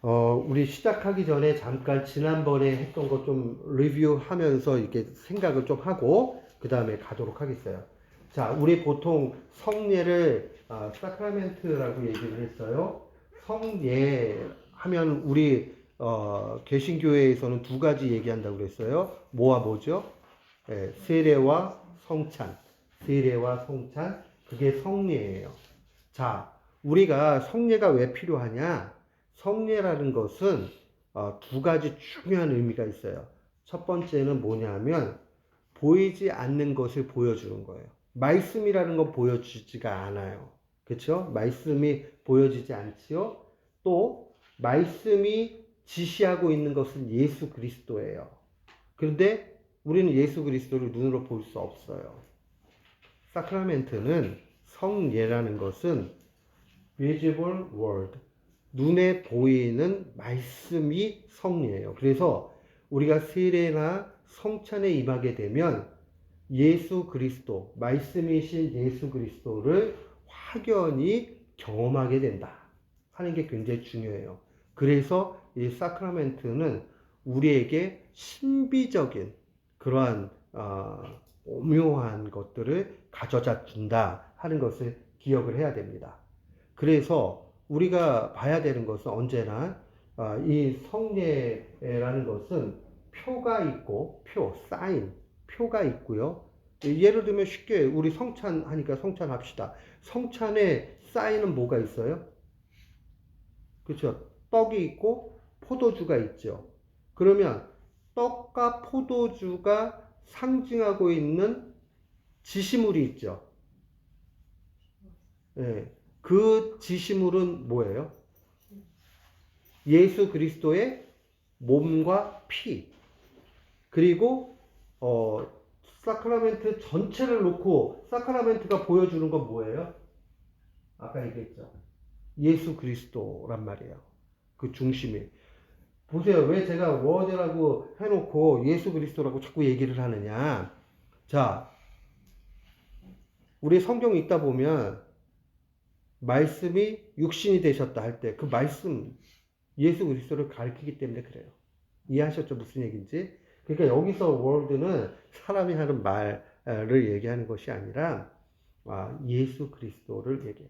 우리 시작하기 전에 잠깐 지난번에 했던 거 좀 리뷰하면서 이렇게 생각을 좀 하고 그 다음에 가도록 하겠어요. 자, 우리 보통 성례를 사크라멘트라고 얘기를 했어요. 성례 하면 우리 개신교회에서는 두 가지 얘기한다고 그랬어요. 뭐와 뭐죠? 예, 세례와 성찬. 세례와 성찬. 그게 성례예요. 자, 우리가 성례가 왜 필요하냐? 성례라는 것은 두 가지 중요한 의미가 있어요. 첫 번째는 뭐냐면 보이지 않는 것을 보여주는 거예요. 말씀이라는 건 보여주지가 않아요. 그렇죠? 말씀이 보여지지 않지요. 또 말씀이 지시하고 있는 것은 예수 그리스도예요. 그런데 우리는 예수 그리스도를 눈으로 볼 수 없어요. 사크라멘트는 성례라는 것은 visible word, 눈에 보이는 말씀이 성례예요. 그래서 우리가 세례나 성찬에 임하게 되면 예수 그리스도, 말씀이신 예수 그리스도를 확연히 경험하게 된다 하는 게 굉장히 중요해요. 그래서 이 사크라멘트는 우리에게 신비적인 그러한 오묘한 것들을 가져다 준다 하는 것을 기억을 해야 됩니다. 그래서 우리가 봐야 되는 것은 언제나 이 성례라는 것은 표가 있고 사인, 표가 있고요. 예를 들면 쉽게 우리 성찬 하니까 성찬 합시다. 성찬에 사인은 뭐가 있어요? 그렇죠? 떡이 있고 포도주가 있죠. 그러면 떡과 포도주가 상징하고 있는 지시물이 있죠. 예. 그 지시물은 뭐예요? 예수 그리스도의 몸과 피. 그리고 사크라멘트 전체를 놓고 사크라멘트가 보여주는 건 뭐예요? 아까 얘기했죠. 예수 그리스도란 말이에요. 그 중심이. 보세요. 왜 제가 워드라고 해놓고 예수 그리스도라고 자꾸 얘기를 하느냐. 자, 우리 성경 읽다 보면 말씀이 육신이 되셨다 할 때 그 말씀 예수 그리스도를 가리키기 때문에 그래요. 이해하셨죠? 무슨 얘기인지? 그러니까 여기서 월드는 사람이 하는 말을 얘기하는 것이 아니라 예수 그리스도를 얘기해요.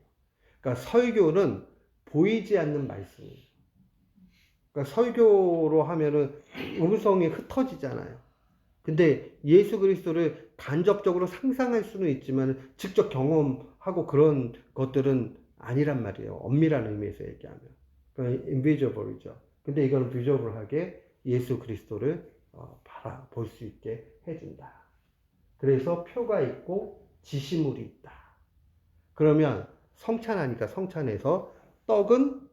그러니까 설교는 보이지 않는 말씀이에요. 그러니까 설교로 하면은 음성이 흩어지잖아요. 근데 예수 그리스도를 간접적으로 상상할 수는 있지만 직접 경험하고 그런 것들은 아니란 말이에요. 엄밀한 의미에서 얘기하면. 그러니까 invisible이죠. 근데 이거는 visible하게 예수 그리스도를 바라볼 수 있게 해준다. 그래서 표가 있고 지시물이 있다. 그러면 성찬하니까 성찬에서 떡은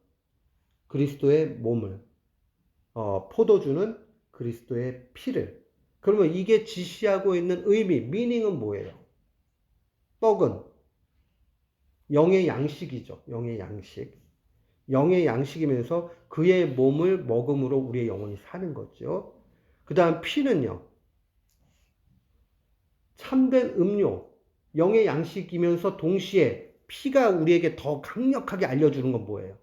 그리스도의 몸을, 포도주는 그리스도의 피를. 그러면 이게 지시하고 있는 의미, 미닝은 뭐예요? 떡은 영의 양식이죠. 영의 양식. 영의 양식이면서 그의 몸을 먹음으로 우리의 영혼이 사는 거죠. 그 다음 피는요. 참된 음료, 영의 양식이면서 동시에 피가 우리에게 더 강력하게 알려주는 건 뭐예요?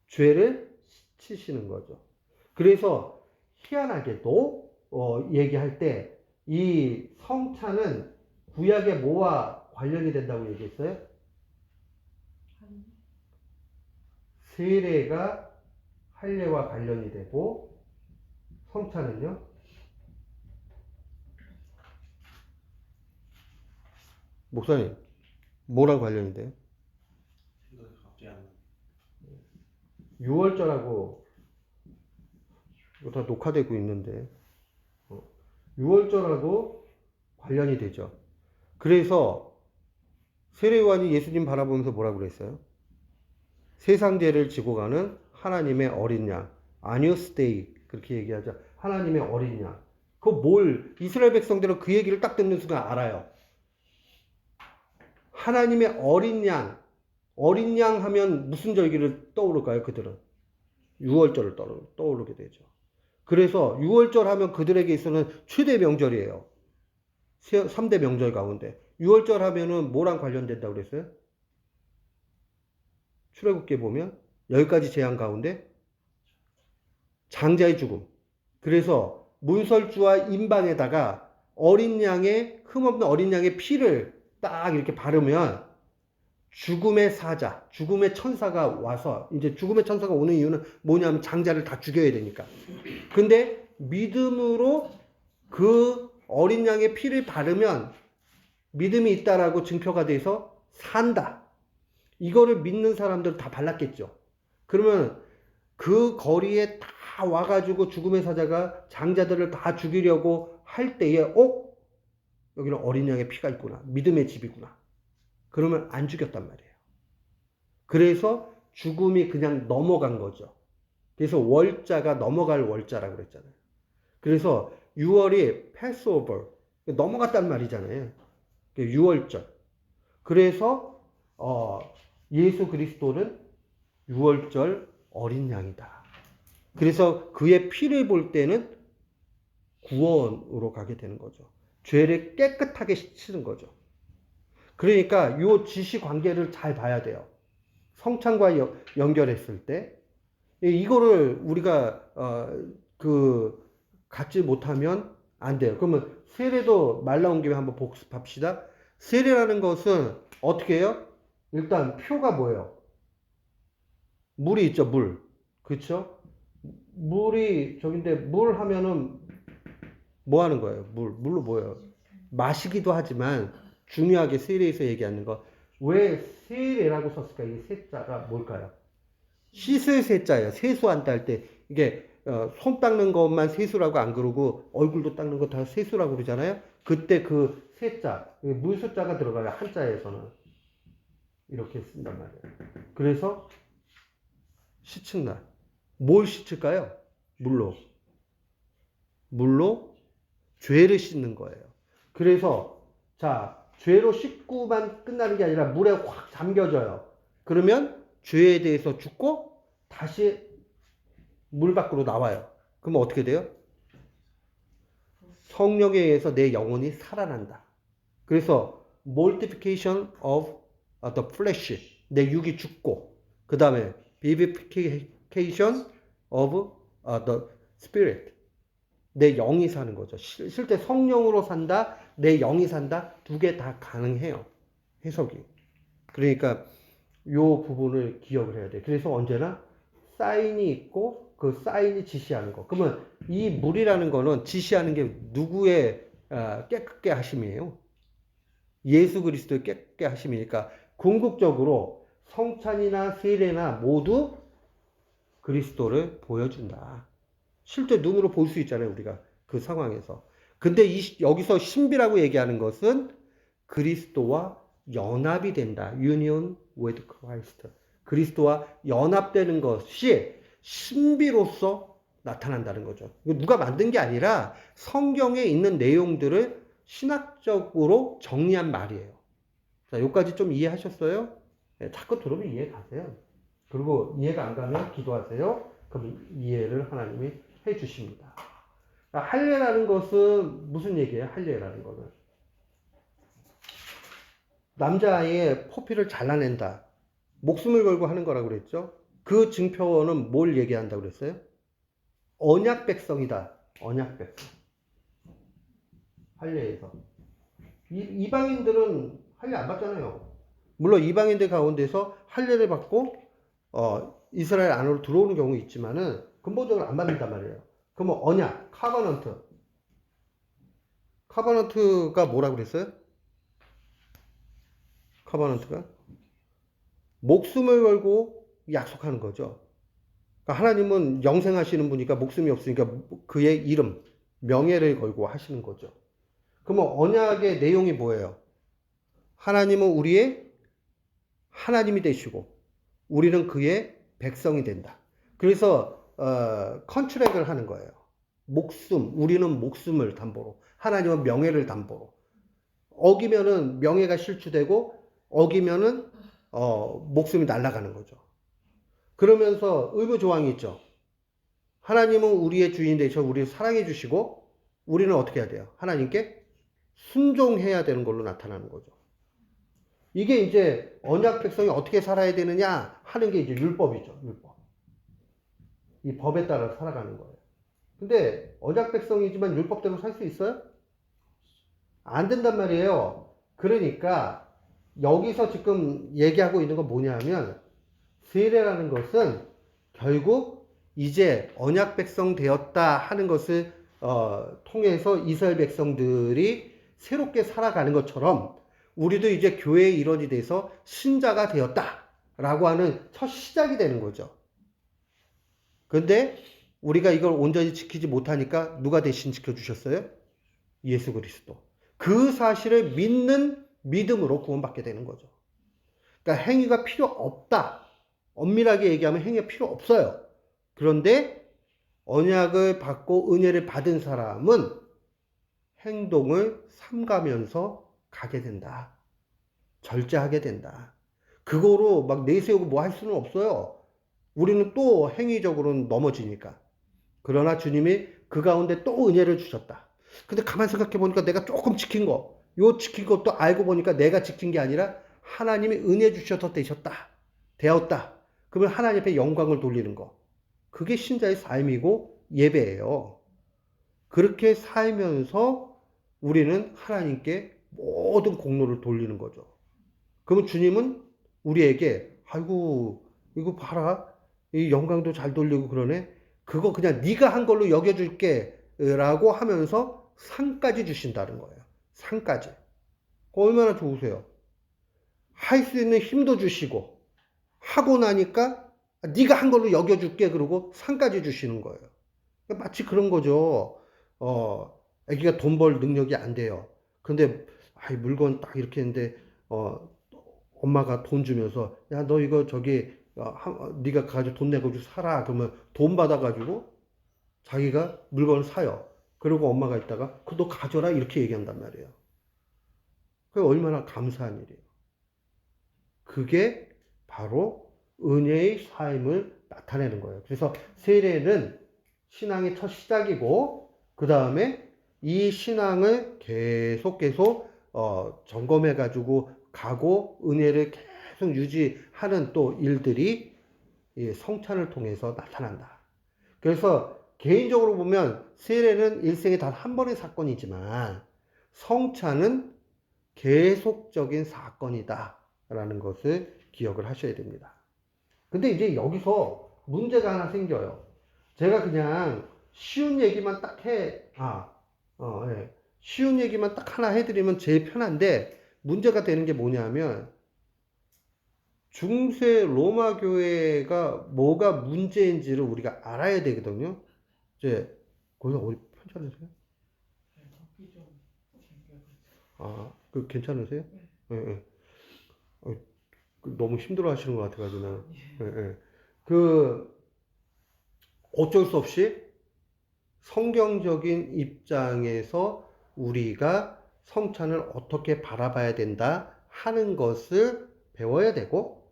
죄를 치시는 거죠. 그래서 희한하게도 얘기할 때 이 성찬은 구약의 뭐와 관련이 된다고 얘기했어요? 세례가 할례와 관련이 되고 성찬은요? 목사님 뭐랑 관련이 돼요? 6월절하고 이거 다 녹화되고 있는데 6월절하고 관련이 되죠. 그래서 세례요한이 예수님 바라보면서 뭐라고 그랬어요? 세상 죄를 지고 가는 하나님의 어린 양, 아니오스 데이 그렇게 얘기하죠. 하나님의 어린 양. 그 뭘 이스라엘 백성들은 그 얘기를 딱 듣는 순간 알아요. 하나님의 어린 양 하면 무슨 절기를 떠오를까요? 그들은 6월절을 떠오르게 되죠. 그래서 6월절 하면 그들에게 있어서는 최대 명절이에요. 3대 명절 가운데 6월절 하면은 뭐랑 관련된다고 그랬어요? 출애굽기에 보면 10가지 재앙 가운데 장자의 죽음. 그래서 문설주와 임방에다가 흠없는 어린 양의 피를 딱 이렇게 바르면 죽음의 사자, 죽음의 천사가 와서, 이제 죽음의 천사가 오는 이유는 뭐냐면 장자를 다 죽여야 되니까. 근데 믿음으로 그 어린 양의 피를 바르면 믿음이 있다라고 증표가 돼서 산다. 이거를 믿는 사람들 다 발랐겠죠. 그러면 그 거리에 다 와가지고 죽음의 사자가 장자들을 다 죽이려고 할 때에, 여기는 어린 양의 피가 있구나. 믿음의 집이구나. 그러면 안 죽였단 말이에요. 그래서 죽음이 그냥 넘어간 거죠. 그래서 월자가 넘어갈 월자라고 그랬잖아요. 그래서 6월이 패스오버, 넘어갔단 말이잖아요. 6월절. 그래서 예수 그리스도는 6월절 어린 양이다. 그래서 그의 피를 볼 때는 구원으로 가게 되는 거죠. 죄를 깨끗하게 씻는 거죠. 그러니까 이 지시 관계를 잘 봐야 돼요. 성찬과 연결했을 때 이거를 우리가 갖지 못하면 안 돼요. 그러면 세례도 말 나온 김에 한번 복습합시다. 세례라는 것은 어떻게 해요? 일단 표가 뭐예요? 물이 있죠, 물. 그렇죠? 물이 저긴데 물 하면은 뭐 하는 거예요? 물로 뭐예요? 마시기도 하지만 중요하게 세례에서 얘기하는 거. 왜 세례라고 썼을까? 이 세자가 뭘까요? 씻을 세자예요. 세수한다 할 때 이게 손 닦는 것만 세수라고 안 그러고 얼굴도 닦는 거 다 세수라고 그러잖아요. 그때 그 세자, 물수자가 들어가요. 한자에서는 이렇게 쓴단 말이에요. 그래서 씻은 날. 뭘 씻을까요? 물로 죄를 씻는 거예요. 그래서 자, 죄로 씻고만 끝나는 게 아니라 물에 확 잠겨져요. 그러면 죄에 대해서 죽고 다시 물 밖으로 나와요. 그러면 어떻게 돼요? 성령에 의해서 내 영혼이 살아난다. 그래서 mortification of the flesh, 내 육이 죽고, 그 다음에 vivification of the spirit, 내 영이 사는 거죠. 실제 성령으로 산다, 내 영이 산다, 두 개 다 가능해요. 해석이. 그러니까 요 부분을 기억을 해야 돼. 그래서 언제나 사인이 있고 그 사인이 지시하는 거. 그러면 이 물이라는 거는 지시하는 게 누구의 깨끗게 하심이에요? 예수 그리스도의 깨끗게 하심이니까 궁극적으로 성찬이나 세례나 모두 그리스도를 보여준다. 실제 눈으로 볼 수 있잖아요, 우리가 그 상황에서. 근데 여기서 신비라고 얘기하는 것은 그리스도와 연합이 된다. Union with Christ. 그리스도와 연합되는 것이 신비로서 나타난다는 거죠. 이거 누가 만든 게 아니라 성경에 있는 내용들을 신학적으로 정리한 말이에요. 자, 여기까지 좀 이해하셨어요? 네, 자꾸 들으면 이해 가세요. 그리고 이해가 안 가면 기도하세요. 그럼 이해를 하나님이 해 주십니다. 할례라는 것은 무슨 얘기예요? 할례라는 거는 남자아이의 포피를 잘라낸다. 목숨을 걸고 하는 거라고 그랬죠. 그 증표는 뭘 얘기한다고 그랬어요? 언약 백성이다. 언약 백성. 할례에서. 이방인들은 할례 안 받잖아요. 물론 이방인들 가운데서 할례를 받고 이스라엘 안으로 들어오는 경우 있지만은 근본적으로 안 받는단 말이에요. 그러면 언약, 카버넌트가 뭐라고 그랬어요? 카버넌트가 목숨을 걸고 약속하는 거죠. 그러니까 하나님은 영생하시는 분이니까 목숨이 없으니까 그의 이름, 명예를 걸고 하시는 거죠. 그러면 언약의 내용이 뭐예요? 하나님은 우리의 하나님이 되시고 우리는 그의 백성이 된다. 그래서 컨트랙을 하는 거예요. 우리는 목숨을 담보로, 하나님은 명예를 담보로. 어기면은 명예가 실추되고 어기면은 목숨이 날아가는 거죠. 그러면서 의무 조항이 있죠. 하나님은 우리의 주인 되셔 우리를 사랑해 주시고 우리는 어떻게 해야 돼요? 하나님께 순종해야 되는 걸로 나타나는 거죠. 이게 이제 언약 백성이 어떻게 살아야 되느냐? 하는 게 이제 율법이죠. 율법. 이 법에 따라 살아가는 거예요. 근데 언약 백성이지만 율법대로 살 수 있어요? 안 된단 말이에요. 그러니까 여기서 지금 얘기하고 있는 건 뭐냐면 세례라는 것은 결국 이제 언약 백성 되었다 하는 것을 통해서 이스라엘 백성들이 새롭게 살아가는 것처럼 우리도 이제 교회의 일원이 돼서 신자가 되었다라고 하는 첫 시작이 되는 거죠. 그런데 우리가 이걸 온전히 지키지 못하니까 누가 대신 지켜주셨어요? 예수 그리스도. 그 사실을 믿는 믿음으로 구원받게 되는 거죠. 그러니까 행위가 필요 없다. 엄밀하게 얘기하면 행위가 필요 없어요. 그런데 언약을 받고 은혜를 받은 사람은 행동을 삼가면서 가게 된다. 절제하게 된다. 그거로 막 내세우고 뭐 할 수는 없어요. 우리는 또 행위적으로는 넘어지니까. 그러나 주님이 그 가운데 또 은혜를 주셨다. 근데 가만 생각해 보니까 내가 조금 지킨 거, 요 지킨 것도 알고 보니까 내가 지킨 게 아니라 하나님이 은혜 주셔서 되었다. 그러면 하나님 앞에 영광을 돌리는 거. 그게 신자의 삶이고 예배예요. 그렇게 살면서 우리는 하나님께 모든 공로를 돌리는 거죠. 그러면 주님은 우리에게 아이고 이거 봐라. 이 영광도 잘 돌리고 그러네. 그거 그냥 네가 한 걸로 여겨줄게 라고 하면서 상까지 주신다는 거예요. 상까지. 얼마나 좋으세요. 할 수 있는 힘도 주시고 하고 나니까 네가 한 걸로 여겨줄게 그러고 상까지 주시는 거예요. 마치 그런 거죠. 애기가 돈 벌 능력이 안 돼요. 근데 물건 딱 이렇게 했는데 엄마가 돈 주면서 야 너 이거 저기 네가 가지고 돈 내가지고 사라 그러면 돈 받아가지고 자기가 물건을 사요. 그리고 엄마가 있다가 그거 너 가져라 이렇게 얘기한단 말이에요. 그게 얼마나 감사한 일이에요. 그게 바로 은혜의 삶을 나타내는 거예요. 그래서 세례는 신앙의 첫 시작이고 그 다음에 이 신앙을 계속 점검해 가지고 가고 은혜를 계속 유지하는 또 일들이 성찬을 통해서 나타난다. 그래서 개인적으로 보면 세례는 일생에 단 한 번의 사건이지만 성찬은 계속적인 사건이다 라는 것을 기억을 하셔야 됩니다. 근데 이제 여기서 문제가 하나 생겨요. 제가 그냥 쉬운 얘기만 딱 예. 쉬운 얘기만 딱 하나 해드리면 제일 편한데 문제가 되는 게 뭐냐면 중세 로마 교회가 뭐가 문제인지를 우리가 알아야 되거든요. 이제 거기서 어디 편찮으세요? 그 괜찮으세요? 예, 예. 너무 힘들어 하시는 것 같아가지고. 예, 예. 어쩔 수 없이 성경적인 입장에서 우리가 성찬을 어떻게 바라봐야 된다 하는 것을 배워야 되고,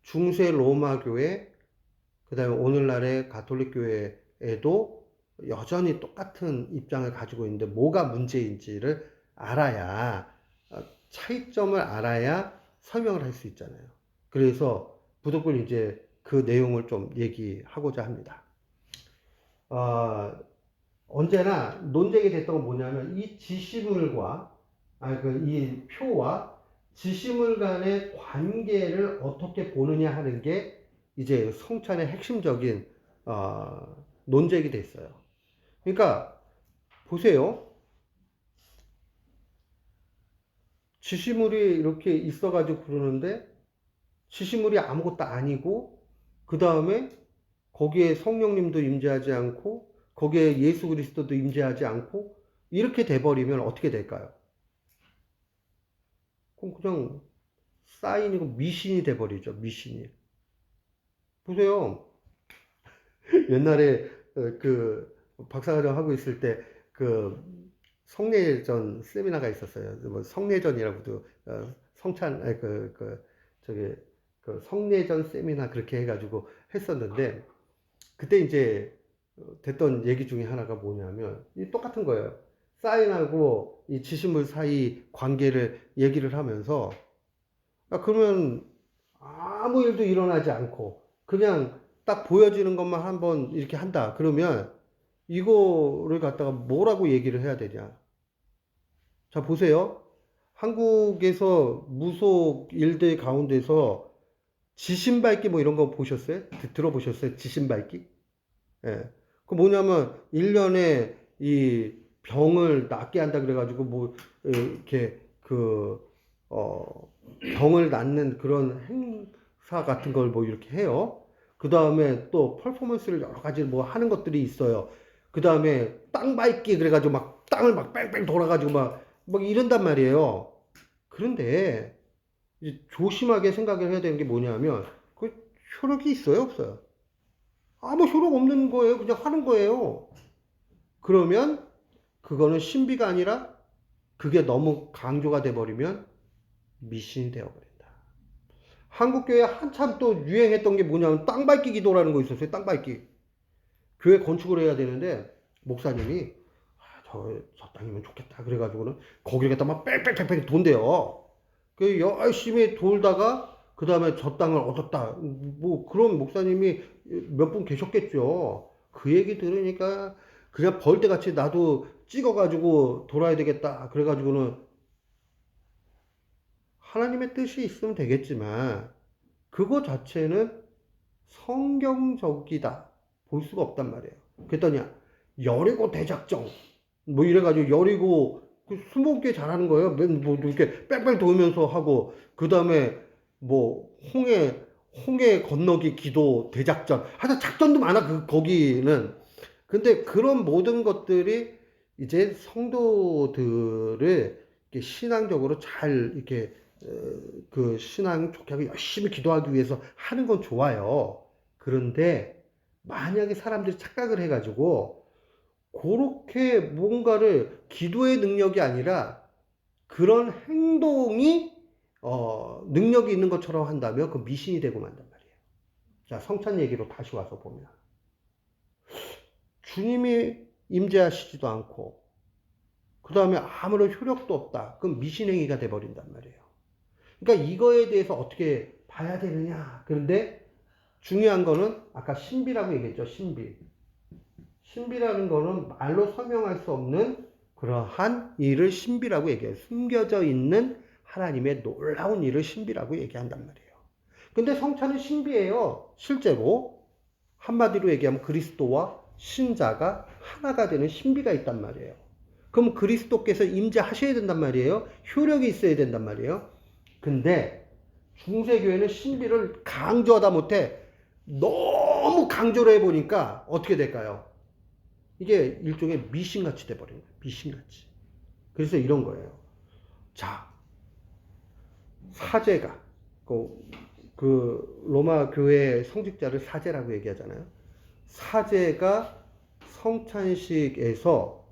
중세 로마 교회, 그 다음에 오늘날의 가톨릭 교회에도 여전히 똑같은 입장을 가지고 있는데 뭐가 문제인지를 알아야, 차이점을 알아야 설명을 할 수 있잖아요. 그래서 부득불 이제 그 내용을 좀 얘기하고자 합니다. 언제나 논쟁이 됐던 건 뭐냐면 이 지시물과 이 표와 지시물 간의 관계를 어떻게 보느냐 하는 게 이제 성찬의 핵심적인 논쟁이 됐어요. 그러니까 보세요. 지시물이 이렇게 있어가지고 그러는데 지시물이 아무것도 아니고 그 다음에 거기에 성령님도 임재하지 않고 거기에 예수 그리스도도 임재하지 않고 이렇게 돼버리면 어떻게 될까요? 그럼 그냥 사인이고 미신이 돼버리죠. 미신이. 보세요. 옛날에 그 박사과정 하고 있을 때 그 성례전 세미나가 있었어요. 뭐 성례전이라고도 성찬 저기 그 성례전 세미나 그렇게 해가지고 했었는데 그때 이제 됐던 얘기 중에 하나가 뭐냐면 똑같은 거예요. 사인하고 이 지시물 사이 관계를 얘기를 하면서 그러면 아무 일도 일어나지 않고 그냥 딱 보여지는 것만 한번 이렇게 한다. 그러면 이거를 갖다가 뭐라고 얘기를 해야 되냐. 자, 보세요. 한국에서 무속 일대 가운데서 지신밟기 뭐 이런 거 보셨어요? 들어보셨어요? 지신밟기? 예. 그 뭐냐면 1년에 이 병을 낫게 한다 그래가지고 뭐 이렇게 그 병을 낫는 그런 행사 같은 걸 뭐 이렇게 해요. 그 다음에 또 퍼포먼스를 여러 가지 뭐 하는 것들이 있어요. 그 다음에 땅 밟기 그래가지고 막 땅을 막 뺑뺑 돌아가지고 막 이런단 말이에요. 그런데 이제 조심하게 생각을 해야 되는 게 뭐냐면 그 효력이 있어요, 없어요? 아무 효력 없는 거예요. 그냥 하는 거예요. 그러면 그거는 신비가 아니라 그게 너무 강조가 돼버리면 미신이 되어버린다. 한국교회 한참 또 유행했던 게 뭐냐면 땅밟기 기도라는 거 있었어요. 땅밟기. 교회 건축을 해야 되는데 목사님이 저 땅이면 좋겠다. 그래가지고는 거기를 갖다 막 빽빽빽빽 돈대요. 그 열심히 돌다가 그 다음에 저 땅을 얻었다. 뭐 그런 목사님이 몇 분 계셨겠죠. 그 얘기 들으니까 그냥 벌떼같이 나도 찍어가지고 돌아야 되겠다. 그래가지고는 하나님의 뜻이 있으면 되겠지만 그거 자체는 성경적이다. 볼 수가 없단 말이에요. 그랬더니 여리고 대작정 뭐 이래가지고 여리고 수목계 잘하는 거예요. 뭐 이렇게 뺑뺑 돌면서 하고 그 다음에 뭐 홍해 건너기 기도 대작전 하여튼 작전도 많아 거기는. 근데 그런 모든 것들이 이제 성도들을 이렇게 신앙적으로 잘 이렇게 그 신앙 좋게 하고 열심히 기도하기 위해서 하는 건 좋아요. 그런데 만약에 사람들이 착각을 해가지고 그렇게 뭔가를 기도의 능력이 아니라 그런 행동이 능력이 있는 것처럼 한다면 그 미신이 되고 만단 말이에요. 자, 성찬 얘기로 다시 와서 보면 주님이 임재하시지도 않고 그 다음에 아무런 효력도 없다. 그럼 미신행위가 돼버린단 말이에요. 그러니까 이거에 대해서 어떻게 봐야 되느냐. 그런데 중요한 거는 아까 신비라고 얘기했죠. 신비. 신비라는 거는 말로 설명할 수 없는 그러한 일을 신비라고 얘기해요. 숨겨져 있는 하나님의 놀라운 일을 신비라고 얘기한단 말이에요. 근데 성찬은 신비예요. 실제로 한마디로 얘기하면 그리스도와 신자가 하나가 되는 신비가 있단 말이에요. 그럼 그리스도께서 임재하셔야 된단 말이에요. 효력이 있어야 된단 말이에요. 근데 중세교회는 신비를 강조하다 못해 너무 강조를 해보니까 어떻게 될까요? 이게 일종의 미신같이 돼버린 거예요. 미신같이. 그래서 이런 거예요. 자, 사제가 그 로마 교회 성직자를 사제라고 얘기하잖아요. 사제가 성찬식에서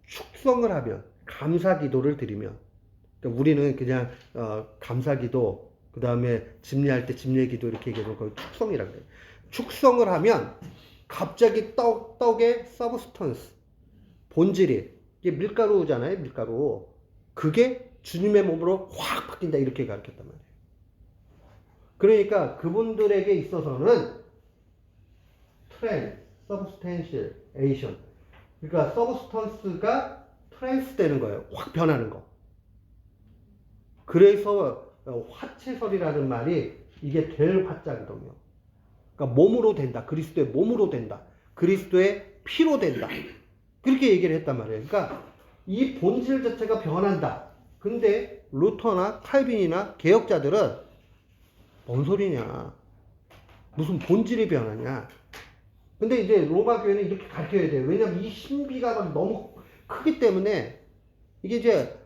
축성을 하면 감사 기도를 드리면 그러니까 우리는 그냥 감사 기도 그 다음에 집례할 때 집례 기도 이렇게 얘기하면 그걸 축성이라고 해요. 축성을 하면 갑자기 떡의 서브스턴스 본질이 이게 밀가루잖아요. 밀가루 그게 주님의 몸으로 확 바뀐다 이렇게 가르쳤단 말이에요. 그러니까 그분들에게 있어서는 서브스텐셜에이션 그러니까 서브스턴스가 트랜스 되는 거예요. 확 변하는 거. 그래서 화채설이라는 말이 이게 될 화자거든요. 그러니까 몸으로 된다. 그리스도의 몸으로 된다. 그리스도의 피로 된다. 그렇게 얘기를 했단 말이에요. 그러니까 이 본질 자체가 변한다. 근데 루터나 칼빈이나 개혁자들은 뭔 소리냐. 무슨 본질이 변하냐. 근데 이제 로마 교회는 이렇게 가르쳐야 돼요. 왜냐면 이 신비가 너무 크기 때문에 이게 이제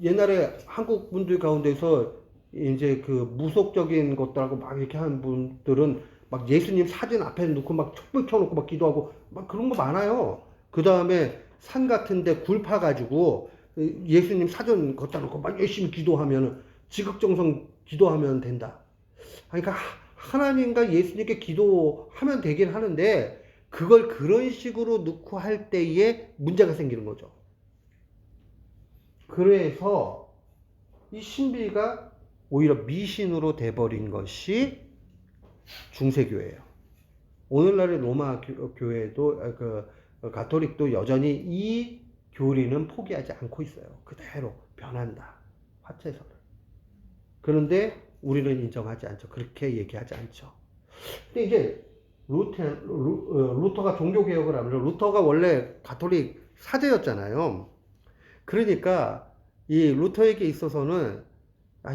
옛날에 한국 분들 가운데서 이제 그 무속적인 것들하고 막 이렇게 하는 분들은 막 예수님 사진 앞에 놓고 막 촛불 켜놓고 막 기도하고 막 그런 거 많아요. 그 다음에 산 같은데 굴 파가지고 예수님 사진 걷다 놓고 막 열심히 기도하면 지극정성 기도하면 된다. 그러니까 하나님과 예수님께 기도하면 되긴 하는데 그걸 그런 식으로 넣고 할 때에 문제가 생기는 거죠. 그래서 이 신비가 오히려 미신으로 돼버린 것이 중세교회예요. 오늘날의 로마 교회도 가톨릭도 여전히 이 교리는 포기하지 않고 있어요. 그대로 변한다. 화채설을. 그런데 우리는 인정하지 않죠. 그렇게 얘기하지 않죠. 근데 이제 루터가 종교개혁을 하면서 루터가 원래 가톨릭 사제였잖아요. 그러니까 이 루터에게 있어서는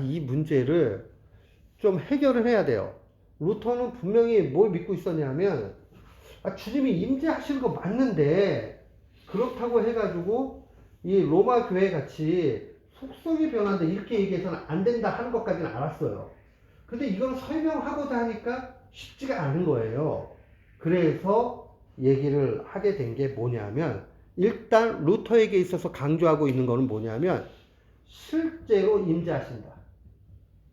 이 문제를 좀 해결을 해야 돼요. 루터는 분명히 뭘 믿고 있었냐면 주님이 임재하시는 거 맞는데 그렇다고 해가지고 이 로마 교회 같이 속성이 변한다 이렇게 얘기해서는 안 된다 하는 것까지는 알았어요. 근데 이걸 설명하고자 하니까 쉽지가 않은 거예요. 그래서 얘기를 하게 된 게 뭐냐면 일단 루터에게 있어서 강조하고 있는 거는 뭐냐면 실제로 임재하신다.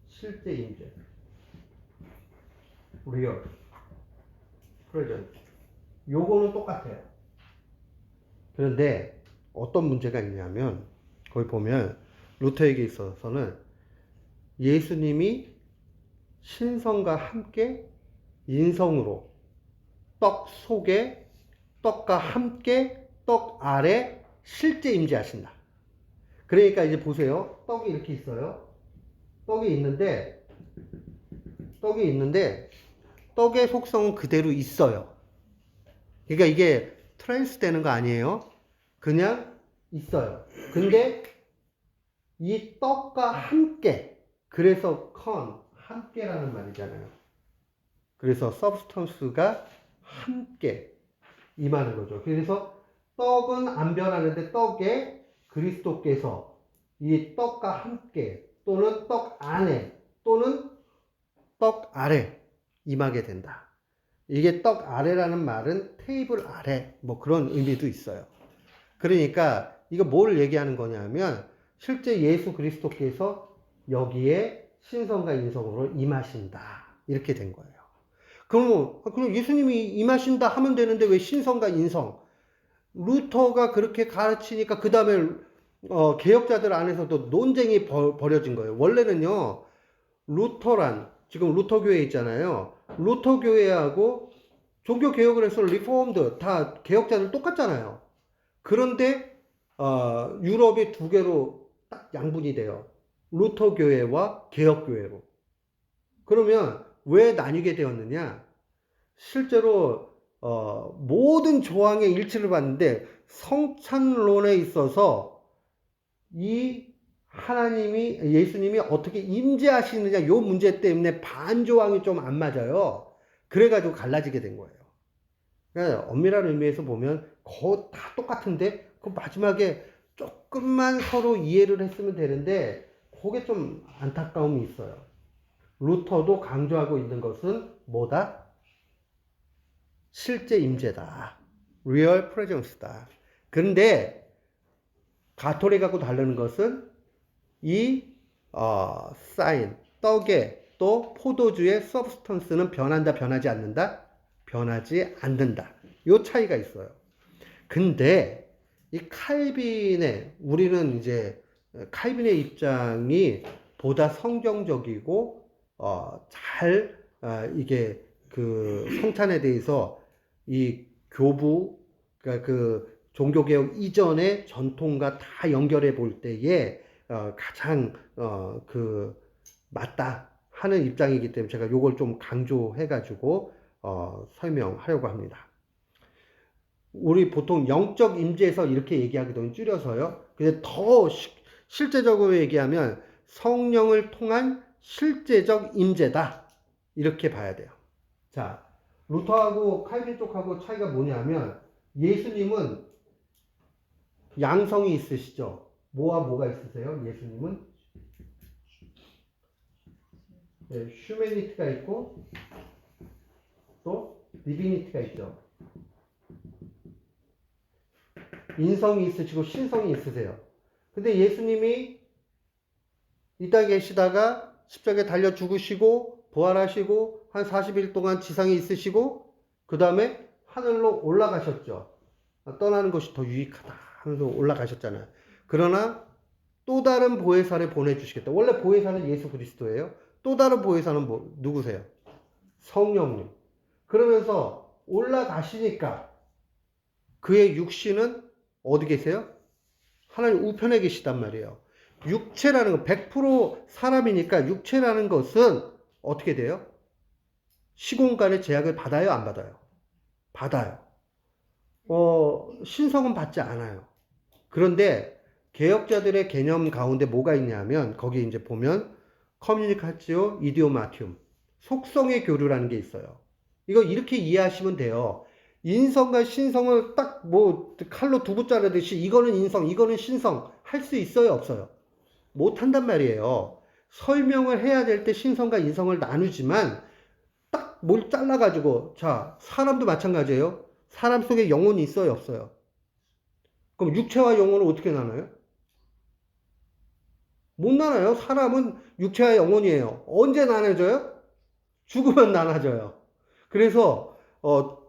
실제 임재. 리얼. 프레젠트. 요거는 똑같아요. 그런데 어떤 문제가 있냐면 거기 보면 루터에게 있어서는 예수님이 신성과 함께 인성으로 떡 속에 떡과 함께 떡 아래 실제 임재하신다. 그러니까 이제 보세요. 떡이 이렇게 있어요. 떡이 있는데 떡의 속성은 그대로 있어요. 그러니까 이게 트랜스 되는 거 아니에요. 그냥 있어요. 근데 이 떡과 함께, 그래서 함께라는 말이잖아요. 그래서 substance가 함께 임하는 거죠. 그래서 떡은 안 변하는데 떡에 그리스도께서 이 떡과 함께 또는 떡 안에 또는 떡 아래 임하게 된다. 이게 떡 아래라는 말은 테이블 아래 뭐 그런 의미도 있어요. 그러니까 이거 뭘 얘기하는 거냐면 실제 예수 그리스도께서 여기에 신성과 인성으로 임하신다. 이렇게 된 거예요. 그럼 예수님이 임하신다 하면 되는데 왜 신성과 인성? 루터가 그렇게 가르치니까 그 다음에 개혁자들 안에서도 논쟁이 벌어진 거예요. 원래는요. 지금 루터교회 있잖아요. 루터교회하고 종교개혁을 해서 리포엄드 다 개혁자들 똑같잖아요. 그런데 유럽이 두 개로 딱 양분이 돼요. 루터교회와 개혁교회로. 그러면 왜 나뉘게 되었느냐? 실제로 모든 조항의 일치를 봤는데 성찬론에 있어서 이 예수님이 어떻게 임재하시느냐 요 문제 때문에 반조항이 좀 안 맞아요. 그래가지고 갈라지게 된 거예요. 그러니까 엄밀한 의미에서 보면 다 똑같은데 그 마지막에 조금만 서로 이해를 했으면 되는데 그게 좀 안타까움이 있어요. 루터도 강조하고 있는 것은 뭐다? 실제 임재다. real presence다. 그런데 가톨릭하고 다르는 것은 이 사인, 떡에 또 포도주의 substance는 변한다, 변하지 않는다? 변하지 않는다. 요 차이가 있어요. 근데 이 우리는 이제 칼빈의 입장이 보다 성경적이고 이게 그 성찬에 대해서 이 그러니까 그 종교개혁 이전의 전통과 다 연결해 볼 때에 가장 맞다 하는 입장이기 때문에 제가 요걸 좀 강조해 가지고 설명하려고 합니다. 우리 보통 영적 임재에서 이렇게 얘기하거든요. 줄여서요. 근데 더 실제적으로 얘기하면 성령을 통한 실제적 임재다. 이렇게 봐야 돼요. 자, 루터하고 칼빈 쪽하고 차이가 뭐냐면 예수님은 양성이 있으시죠. 뭐와 뭐가 있으세요? 예수님은 휴메니티가 있고 또 디비니티가 있죠. 인성이 있으시고 신성이 있으세요. 근데 예수님이 이 땅에 계시다가 십자가에 달려 죽으시고 부활하시고 한 40일 동안 지상에 있으시고 그 다음에 하늘로 올라가셨죠. 떠나는 것이 더 유익하다 하면서 올라가셨잖아요. 그러나 또 다른 보혜사를 보내주시겠다. 원래 보혜사는 예수 그리스도예요. 또 다른 보혜사는 누구세요? 성령님. 그러면서 올라가시니까 그의 육신은 어디 계세요? 하나님 우편에 계시단 말이에요. 육체라는 건 100% 사람이니까 육체라는 것은 어떻게 돼요? 시공간의 제약을 받아요, 안 받아요? 받아요. 신성은 받지 않아요. 그런데 개혁자들의 개념 가운데 뭐가 있냐면 거기 이제 보면 커뮤니카치오 이디오마튬 속성의 교류라는 게 있어요. 이거 이렇게 이해하시면 돼요. 인성과 신성을 딱 뭐 칼로 두부 자르듯이 이거는 인성, 이거는 신성 할 수 있어요, 없어요? 못 한단 말이에요. 설명을 해야 될 때 신성과 인성을 나누지만 딱 뭘 잘라가지고 자 사람도 마찬가지예요. 사람 속에 영혼이 있어요, 없어요? 그럼 육체와 영혼을 어떻게 나눠요? 못 나눠요. 사람은 육체와 영혼이에요. 언제 나눠져요? 죽으면 나눠져요. 그래서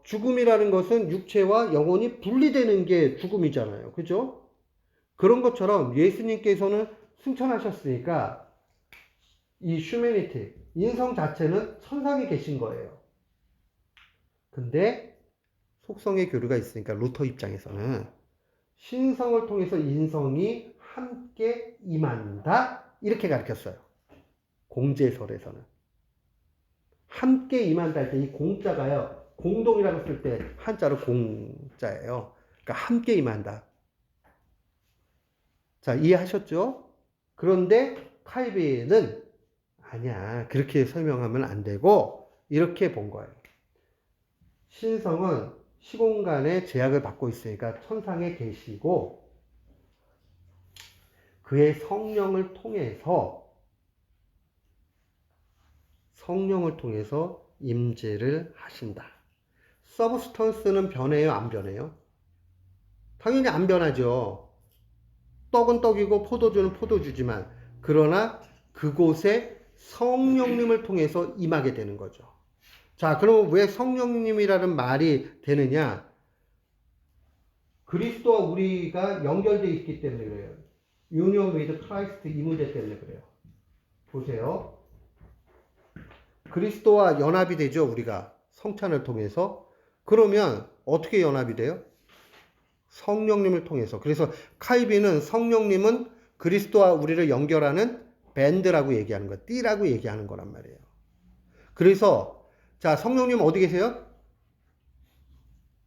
죽음이라는 것은 육체와 영혼이 분리되는 게 죽음이잖아요. 그죠? 그런 것처럼 예수님께서는 승천하셨으니까 이 휴메니티, 인성 자체는 천상에 계신 거예요. 근데 속성의 교류가 있으니까 루터 입장에서는 신성을 통해서 인성이 함께 임한다 이렇게 가르쳤어요. 공제설에서는 함께 임한다 할 때 이 공자가요 공동이라고 쓸 때 한자로 공자예요. 그러니까 함께 임한다. 자 이해하셨죠? 그런데 칼빈은 아니야 그렇게 설명하면 안 되고 이렇게 본 거예요. 신성은 시공간의 제약을 받고 있으니까 천상에 계시고 그의 성령을 통해서 임재를 하신다. 서브스턴스는 변해요, 안 변해요? 당연히 안 변하죠. 떡은 떡이고 포도주는 포도주지만 그러나 그곳에 성령님을 통해서 임하게 되는 거죠. 자, 그럼 왜 성령님이라는 말이 되느냐? 그리스도와 우리가 연결되어 있기 때문에 그래요. Union with Christ 이 문제 때문에 그래요. 보세요. 그리스도와 연합이 되죠, 우리가. 성찬을 통해서. 그러면 어떻게 연합이 돼요? 성령님을 통해서. 그래서 칼빈은 성령님은 그리스도와 우리를 연결하는 밴드라고 얘기하는 거야. 띠라고 얘기하는 거란 말이에요. 그래서 자, 성령님 어디 계세요?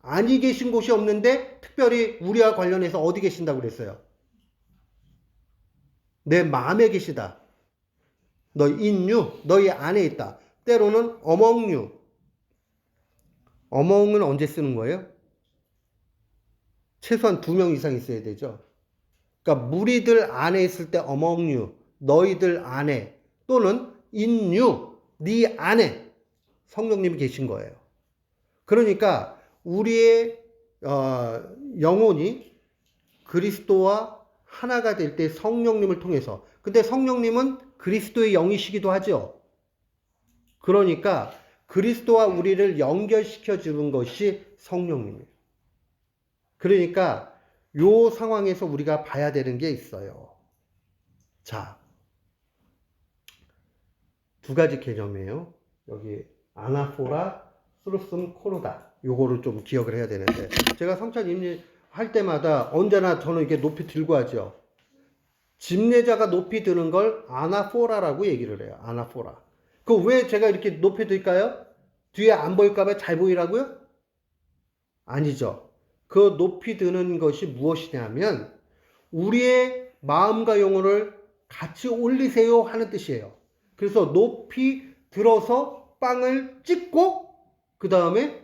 아니 계신 곳이 없는데 특별히 우리와 관련해서 어디 계신다고 그랬어요? 내 마음에 계시다. 너 in you, 너희 안에 있다. 때로는 among you. among은 언제 쓰는 거예요? 최소한 2명 이상 있어야 되죠. 그러니까 무리들 안에 있을 때 among you, 너희들 안에 또는 in you, 네 안에 성령님이 계신 거예요. 그러니까 우리의 영혼이 그리스도와 하나가 될 때 성령님을 통해서 근데 성령님은 그리스도의 영이시기도 하죠. 그러니까 그리스도와 우리를 연결시켜 주는 것이 성령님이에요. 그러니까 요 상황에서 우리가 봐야 되는 게 있어요. 자, 2가지 개념이에요. 여기 아나포라, 스루슨 코르다. 요거를 좀 기억을 해야 되는데 제가 성찬 임할 때마다 언제나 저는 이렇게 높이 들고 하죠. 집례자가 높이 드는 걸 아나포라라고 얘기를 해요. 아나포라. 그 왜 제가 이렇게 높이 들까요? 뒤에 안 보일까봐 잘 보이라고요? 아니죠. 그 높이 드는 것이 무엇이냐면 우리의 마음과 영혼을 같이 올리세요 하는 뜻이에요. 그래서 높이 들어서 빵을 찍고 그 다음에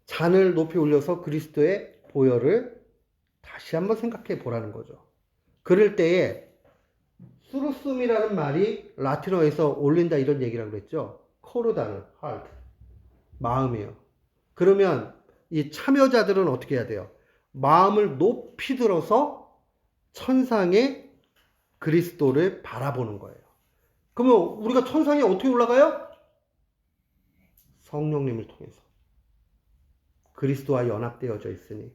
잔을 높이 올려서 그리스도의 보혈을 다시 한번 생각해 보라는 거죠. 그럴 때에 수루숨이라는 말이 라틴어에서 올린다 이런 얘기라고 그랬죠. 코르다는 heart, 마음이에요. 그러면 이 참여자들은 어떻게 해야 돼요? 마음을 높이 들어서 천상의 그리스도를 바라보는 거예요. 그러면 우리가 천상에 어떻게 올라가요? 성령님을 통해서. 그리스도와 연합되어져 있으니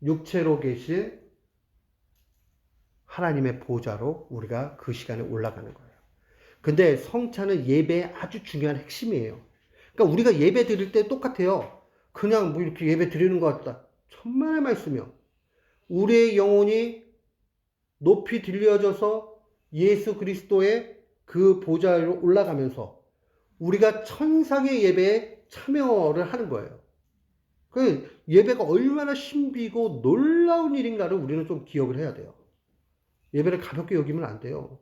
육체로 계신 하나님의 보좌로 우리가 그 시간에 올라가는 거예요. 근데 성찬은 예배의 아주 중요한 핵심이에요. 그러니까 우리가 예배 드릴 때 똑같아요. 그냥 뭐 이렇게 예배 드리는 것 같다. 천만의 말씀이요. 우리의 영혼이 높이 들려져서 예수 그리스도의 그 보좌로 올라가면서 우리가 천상의 예배에 참여를 하는 거예요. 그 예배가 얼마나 신비고 놀라운 일인가를 우리는 좀 기억을 해야 돼요. 예배를 가볍게 여기면 안 돼요.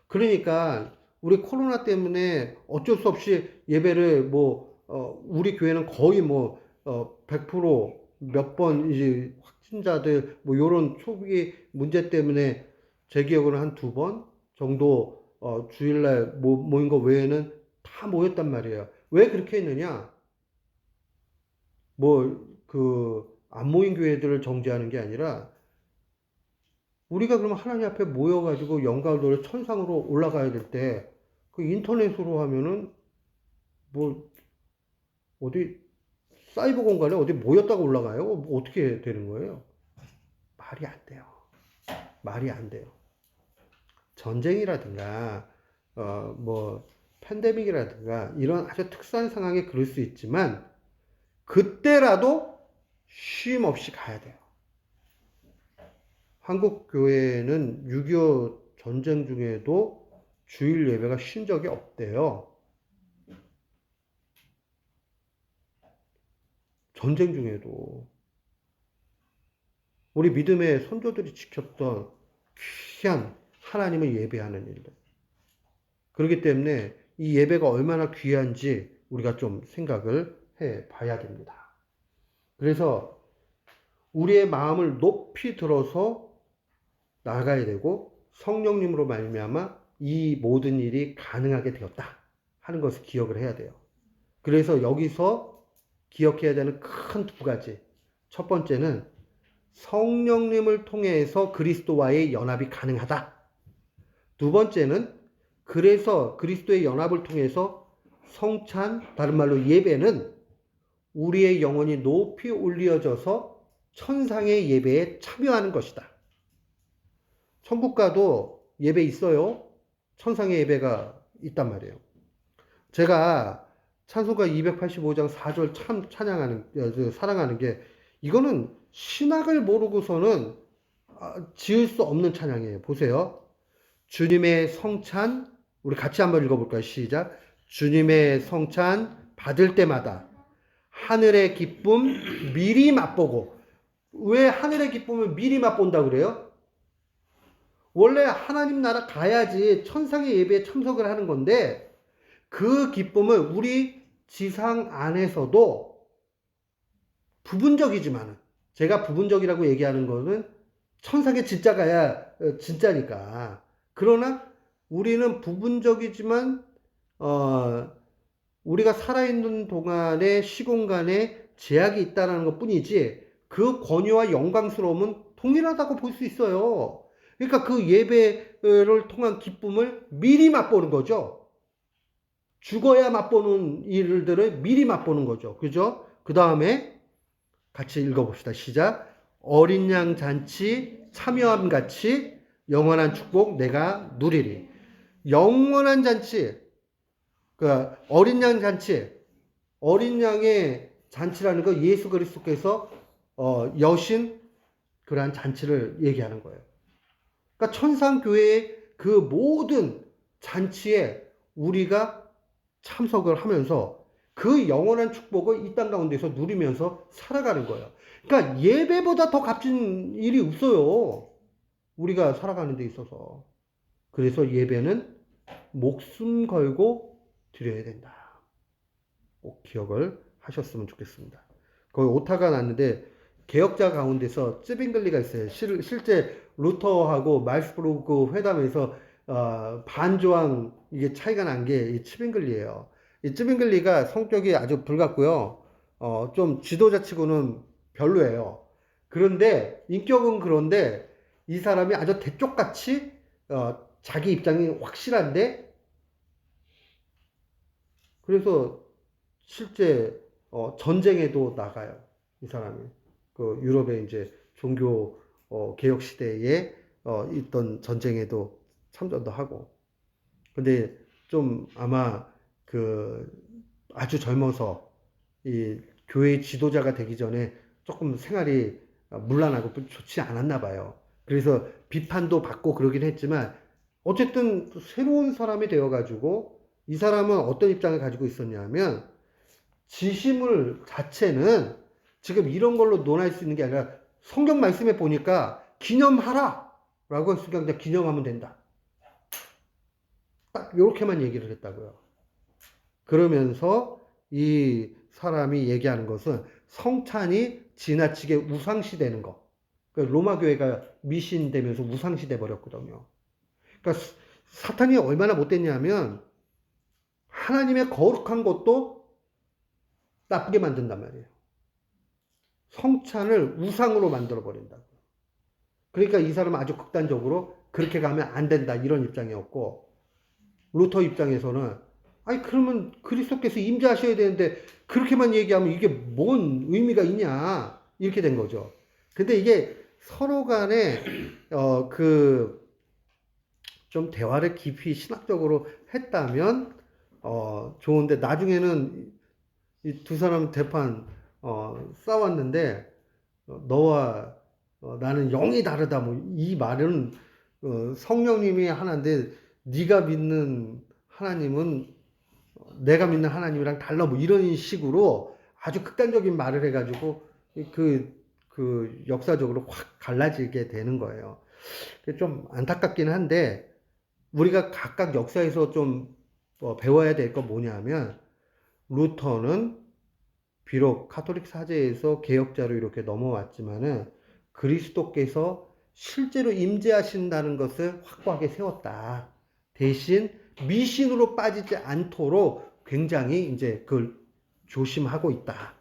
그러니까 우리 코로나 때문에 어쩔 수 없이 예배를 우리 교회는 거의 100% 몇 번 이제 확진자들 요런 초기 문제 때문에 제 기억으로 한 2번 정도 주일날 모인 거 외에는 다 모였단 말이에요. 왜 그렇게 했느냐? 안 모인 교회들을 정죄하는 게 아니라 우리가 그러면 하나님 앞에 모여가지고 영광을 돌려 천상으로 올라가야 될 때 그 인터넷으로 하면은 어디 사이버 공간에 어디 모였다가 올라가요? 어떻게 되는 거예요? 말이 안 돼요. 말이 안 돼요. 전쟁이라든가 팬데믹이라든가 이런 아주 특수한 상황에 그럴 수 있지만 그때라도 쉼 없이 가야 돼요. 한국 교회는 6.25 전쟁 중에도 주일 예배가 쉰 적이 없대요. 전쟁 중에도. 우리 믿음의 선조들이 지켰던 귀한 하나님을 예배하는 일들. 그렇기 때문에 이 예배가 얼마나 귀한지 우리가 좀 생각을 해 봐야 됩니다. 그래서 우리의 마음을 높이 들어서 나아가야 되고 성령님으로 말미암아 이 모든 일이 가능하게 되었다 하는 것을 기억을 해야 돼요. 그래서 여기서 기억해야 되는 큰 2가지. 첫 번째는 성령님을 통해서 그리스도와의 연합이 가능하다. 2번째는 그래서 그리스도의 연합을 통해서 성찬, 다른 말로 예배는 우리의 영혼이 높이 올려져서 천상의 예배에 참여하는 것이다. 천국 가도 예배 있어요. 천상의 예배가 있단 말이에요. 제가 찬송가 285장 4절 참 사랑하는 게 이거는 신학을 모르고서는 지을 수 없는 찬양이에요. 보세요. 주님의 성찬, 우리 같이 한번 읽어볼까요? 시작. 주님의 성찬 받을 때마다 하늘의 기쁨 미리 맛보고. 왜 하늘의 기쁨을 미리 맛본다고 그래요? 원래 하나님 나라 가야지 천상의 예배에 참석을 하는 건데 그 기쁨을 우리 지상 안에서도 부분적이지만, 제가 부분적이라고 얘기하는 거는 천상에 진짜 가야 진짜니까. 그러나 우리는 부분적이지만 우리가 살아있는 동안의 시공간에 제약이 있다는 것 뿐이지 그 권위와 영광스러움은 동일하다고 볼 수 있어요. 그러니까 그 예배를 통한 기쁨을 미리 맛보는 거죠. 죽어야 맛보는 일들을 미리 맛보는 거죠. 그죠? 그 다음에 같이 읽어봅시다. 시작. 어린 양 잔치 참여함 같이 영원한 축복 내가 누리리. 영원한 잔치, 그 어린 양 잔치, 어린 양의 잔치라는 거 예수 그리스도께서 여신 그러한 잔치를 얘기하는 거예요. 그러니까 천상교회의 그 모든 잔치에 우리가 참석을 하면서 그 영원한 축복을 이 땅 가운데서 누리면서 살아가는 거예요. 그러니까 예배보다 더 값진 일이 없어요. 우리가 살아가는 데 있어서. 그래서 예배는 목숨 걸고 드려야 된다. 꼭 기억을 하셨으면 좋겠습니다. 거기 오타가 났는데 개혁자 가운데서 쯔빙글리가 있어요. 실제 루터하고 말스부르크 회담에서 반조항 이게 차이가 난 게 이 쯔빙글리예요. 이 쯔빙글리가 성격이 아주 불같고요. 좀 지도자치고는 별로예요. 그런데 인격은 그런데 이 사람이 아주 대쪽같이 자기 입장이 확실한데 그래서 실제 전쟁에도 나가요. 이 사람이 그 유럽의 이제 종교 개혁 시대에 있던 전쟁에도 참전도 하고. 근데 좀 아마 그 아주 젊어서 이 교회 지도자가 되기 전에 조금 생활이 문란하고 좋지 않았나 봐요. 그래서 비판도 받고 그러긴 했지만 어쨌든 새로운 사람이 되어가지고 이 사람은 어떤 입장을 가지고 있었냐면 지식물 자체는 지금 이런 걸로 논할 수 있는 게 아니라 성경 말씀에 보니까 기념하라 라고 했으니까 그냥 기념하면 된다. 딱 이렇게만 얘기를 했다고요. 그러면서 이 사람이 얘기하는 것은 성찬이 지나치게 우상시되는 거. 그러니까 로마 교회가 미신되면서 우상시돼 버렸거든요. 그러니까 사탄이 얼마나 못됐냐면 하나님의 거룩한 것도 나쁘게 만든단 말이에요. 성찬을 우상으로 만들어 버린다고. 그러니까 이 사람은 아주 극단적으로 그렇게 가면 안 된다 이런 입장이었고, 루터 입장에서는 아니 그러면 그리스도께서 임재하셔야 되는데 그렇게만 얘기하면 이게 뭔 의미가 있냐 이렇게 된 거죠. 근데 이게 서로 간에 그 좀 대화를 깊이 신학적으로 했다면 좋은데 나중에는 이 두 사람 대판 싸웠는데 너와 나는 영이 다르다 뭐 이 말은 성령님이 하나인데 네가 믿는 하나님은 내가 믿는 하나님이랑 달라 뭐 이런 식으로 아주 극단적인 말을 해가지고 그 역사적으로 확 갈라지게 되는 거예요. 좀 안타깝긴 한데 우리가 각각 역사에서 좀 배워야 될 건 뭐냐면 루터는 비록 카톨릭 사제에서 개혁자로 이렇게 넘어왔지만은 그리스도께서 실제로 임재하신다는 것을 확고하게 세웠다. 대신 미신으로 빠지지 않도록 굉장히 이제 그걸 조심하고 있다.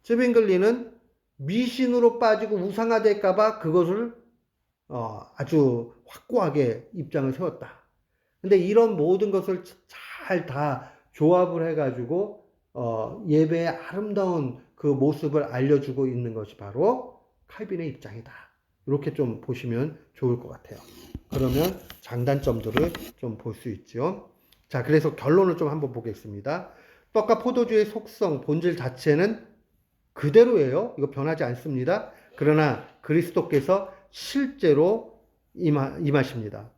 쯔빙글리는 미신으로 빠지고 우상화될까봐 그것을 아주 확고하게 입장을 세웠다. 근데 이런 모든 것을 잘 다 조합을 해가지고 예배의 아름다운 그 모습을 알려주고 있는 것이 바로 칼빈의 입장이다. 이렇게 좀 보시면 좋을 것 같아요. 그러면 장단점들을 좀 볼 수 있죠. 자, 그래서 결론을 좀 한번 보겠습니다. 떡과 포도주의 속성, 본질 자체는 그대로예요. 이거 변하지 않습니다. 그러나 그리스도께서 실제로 임하십니다.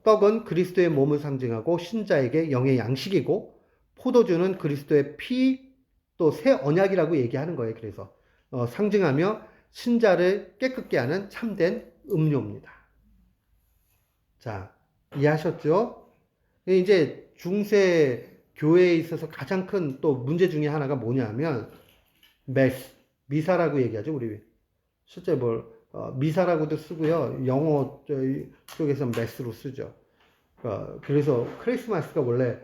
떡은 그리스도의 몸을 상징하고 신자에게 영의 양식이고 포도주는 그리스도의 피 또 새 언약이라고 얘기하는 거예요. 그래서 상징하며 신자를 깨끗게 하는 참된 음료입니다. 자, 이해하셨죠? 이제 중세 교회에 있어서 가장 큰 또 문제 중에 하나가 뭐냐면 메스, 미사라고 얘기하죠. 우리 실제 미사라고도 쓰고요. 영어 쪽에서 메스로 쓰죠. 그래서 크리스마스가 원래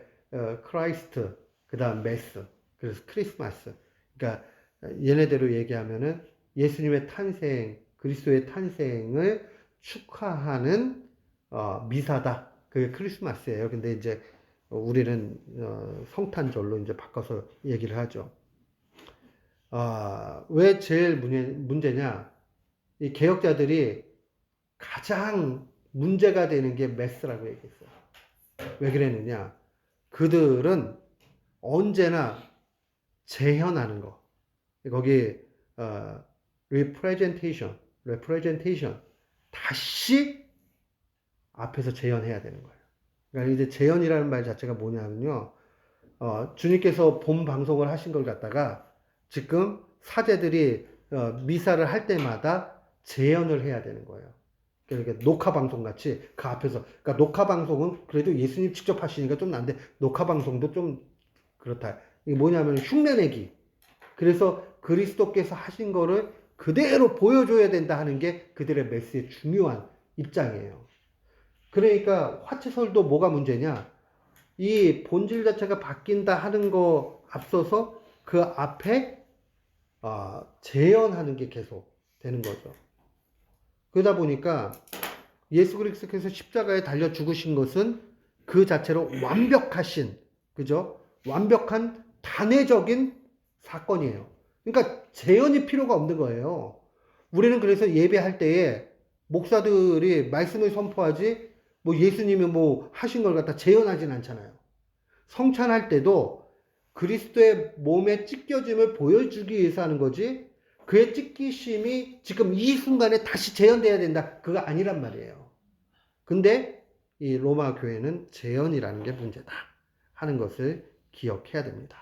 크라이스트, 그 다음 메스, 그래서 크리스마스. 그러니까 얘네대로 얘기하면은 예수님의 탄생, 그리스도의 탄생을 축하하는 미사다. 그게 크리스마스예요. 근데 이제 우리는 성탄절로 이제 바꿔서 얘기를 하죠. 왜 제일 문제냐? 이 개혁자들이 가장 문제가 되는 게 메스라고 얘기했어요. 왜 그랬느냐? 그들은 언제나 재현하는 거. 거기 representation 다시 앞에서 재현해야 되는 거예요. 그러니까 이제 재현이라는 말 자체가 뭐냐면요. 주님께서 본 방송을 하신 걸 갖다가 지금 사제들이 미사를 할 때마다 재현을 해야 되는 거예요. 그러니까 녹화 방송 같이 그 앞에서, 그러니까 녹화 방송은 그래도 예수님 직접 하시니까 좀 난데 녹화 방송도 좀 그렇다. 이게 뭐냐면 흉내내기. 그래서 그리스도께서 하신 거를 그대로 보여줘야 된다 하는 게 그들의 메시지의 중요한 입장이에요. 그러니까 화채설도 뭐가 문제냐? 이 본질 자체가 바뀐다 하는 거 앞서서 그 앞에 재현하는 게 계속 되는 거죠. 그러다 보니까 예수 그리스도께서 십자가에 달려 죽으신 것은 그 자체로 완벽하신, 그죠? 완벽한 단회적인 사건이에요. 그러니까 재현이 필요가 없는 거예요. 우리는 그래서 예배할 때에 목사들이 말씀을 선포하지 뭐 예수님이 뭐 하신 걸 갖다 재현하진 않잖아요. 성찬할 때도 그리스도의 몸에 찢겨짐을 보여주기 위해서 하는 거지 그의 찢기심이 지금 이 순간에 다시 재현돼야 된다. 그거 아니란 말이에요. 근데 이 로마 교회는 재현이라는 게 문제다 하는 것을 기억해야 됩니다.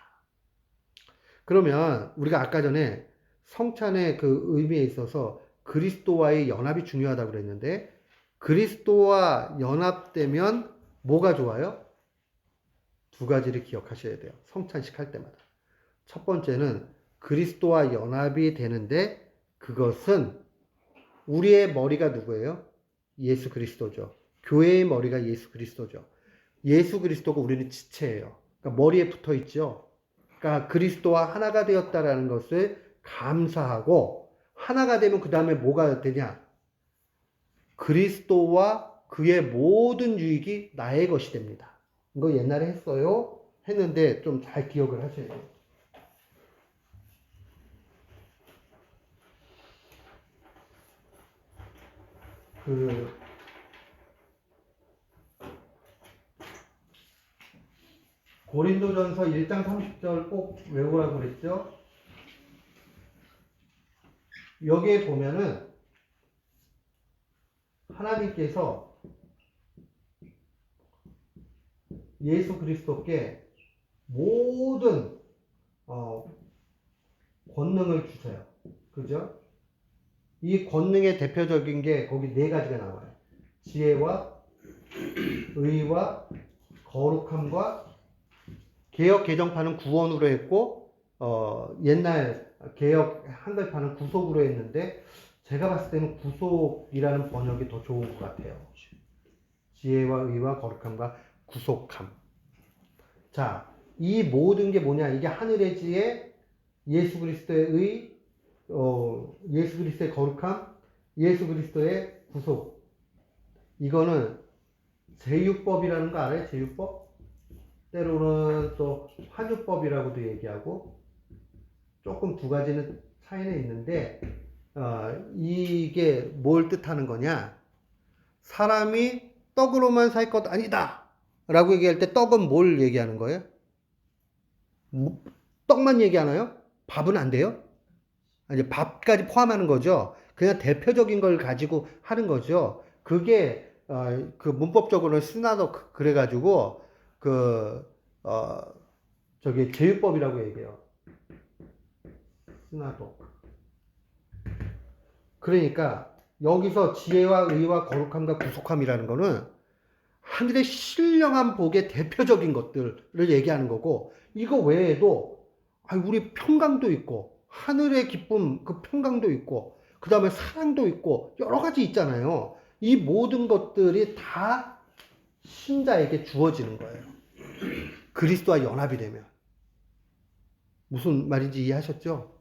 그러면 우리가 아까 전에 성찬의 그 의미에 있어서 그리스도와의 연합이 중요하다고 그랬는데 그리스도와 연합되면 뭐가 좋아요? 두 가지를 기억하셔야 돼요. 성찬식 할 때마다. 첫 번째는 그리스도와 연합이 되는데 그것은 우리의 머리가 누구예요? 예수 그리스도죠. 교회의 머리가 예수 그리스도죠. 예수 그리스도가 우리는 지체예요. 그러니까 머리에 붙어 있죠. 그러니까 그리스도와 하나가 되었다라는 것을 감사하고 하나가 되면 그 다음에 뭐가 되냐? 그리스도와 그의 모든 유익이 나의 것이 됩니다. 이거 옛날에 했어요. 했는데 좀 잘 기억을 하셔야 돼요. 고린도전서 1장 30절 꼭 외우라고 그랬죠? 여기에 보면은 하나님께서 예수 그리스도께 모든 권능을 주세요. 그죠? 이 권능의 대표적인 게 거기 네 가지가 나와요. 지혜와 의와 거룩함과 개역 개정판은 구원으로 했고 옛날 개역 한글판은 구속으로 했는데 제가 봤을 때는 구속이라는 번역이 더 좋은 것 같아요. 지혜와 의와 거룩함과 구속함. 자, 이 모든 게 뭐냐? 이게 하늘의 지혜, 예수 그리스도의 의, 예수 그리스도의 거룩함, 예수 그리스도의 구속. 이거는 제유법이라는 거 알아요? 제유법? 때로는 또 환유법이라고도 얘기하고 조금 두 가지는 차이는 있는데 이게 뭘 뜻하는 거냐? 사람이 떡으로만 살 것 아니다 라고 얘기할 때 떡은 뭘 얘기하는 거예요? 떡만 얘기하나요? 밥은 안 돼요? 아니, 밥까지 포함하는 거죠. 그냥 대표적인 걸 가지고 하는 거죠. 그게 그 문법적으로는 스나도 그래가지고 그 저기 제유법이라고 얘기해요. 스나도. 그러니까 여기서 지혜와 의와 거룩함과 구속함이라는 거는 하늘의 신령한 복의 대표적인 것들을 얘기하는 거고 이거 외에도 우리 평강도 있고 하늘의 기쁨 그 평강도 있고 그 다음에 사랑도 있고 여러 가지 있잖아요. 이 모든 것들이 다 신자에게 주어지는 거예요. 그리스도와 연합이 되면. 무슨 말인지 이해하셨죠?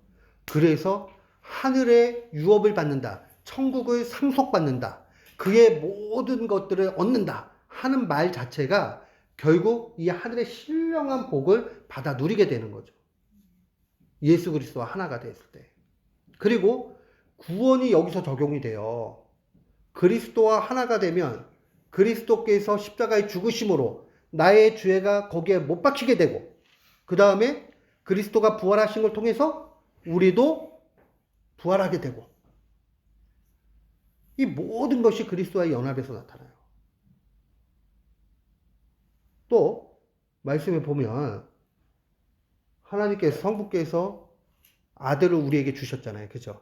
그래서 하늘의 유업을 받는다. 천국을 상속받는다. 그의 모든 것들을 얻는다. 하는 말 자체가 결국 이 하늘의 신령한 복을 받아 누리게 되는 거죠. 예수 그리스도와 하나가 됐을 때. 그리고 구원이 여기서 적용이 돼요. 그리스도와 하나가 되면 그리스도께서 십자가에 죽으심으로 나의 죄가 거기에 못 박히게 되고 그 다음에 그리스도가 부활하신 걸 통해서 우리도 부활하게 되고 이 모든 것이 그리스도와의 연합에서 나타나요. 또 말씀에 보면 하나님께서 성부께서 아들을 우리에게 주셨잖아요. 그죠?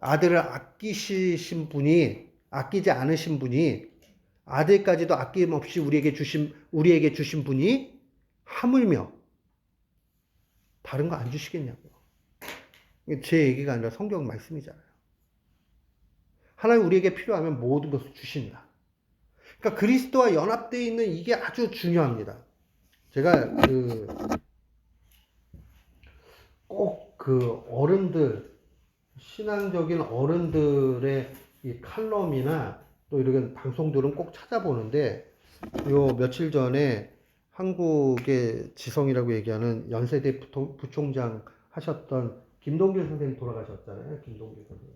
아들을 아끼시신 분이 아끼지 않으신 분이 아들까지도 아낌없이 우리에게 주신 분이 하물며 다른 거 안 주시겠냐고요. 제 얘기가 아니라 성경 말씀이잖아요. 하나님 우리에게 필요하면 모든 것을 주신다. 그러니까 그리스도와 연합되어 있는 이게 아주 중요합니다. 제가 꼭 그 어른들, 신앙적인 어른들의 이 칼럼이나 또 이런 방송들은 꼭 찾아보는데 요 며칠 전에 한국의 지성이라고 얘기하는 연세대 부총장 하셨던 김동길 선생님 돌아가셨잖아요. 김동길 선생님.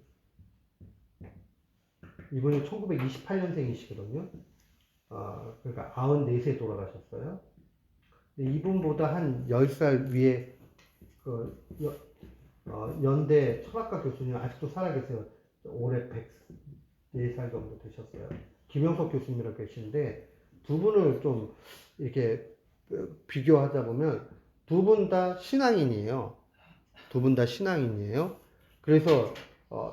이분이 1928년생이시거든요. 그러니까 94세에 돌아가셨어요. 이분보다 한 10살 위에 그 연대 철학과 교수님 아직도 살아계세요. 올해 104살 정도 되셨어요. 김영석 교수님이라고 계시는데 두 분을 좀 이렇게 비교하다 보면 두 분 다 신앙인이에요. 두 분 다 신앙인이에요. 그래서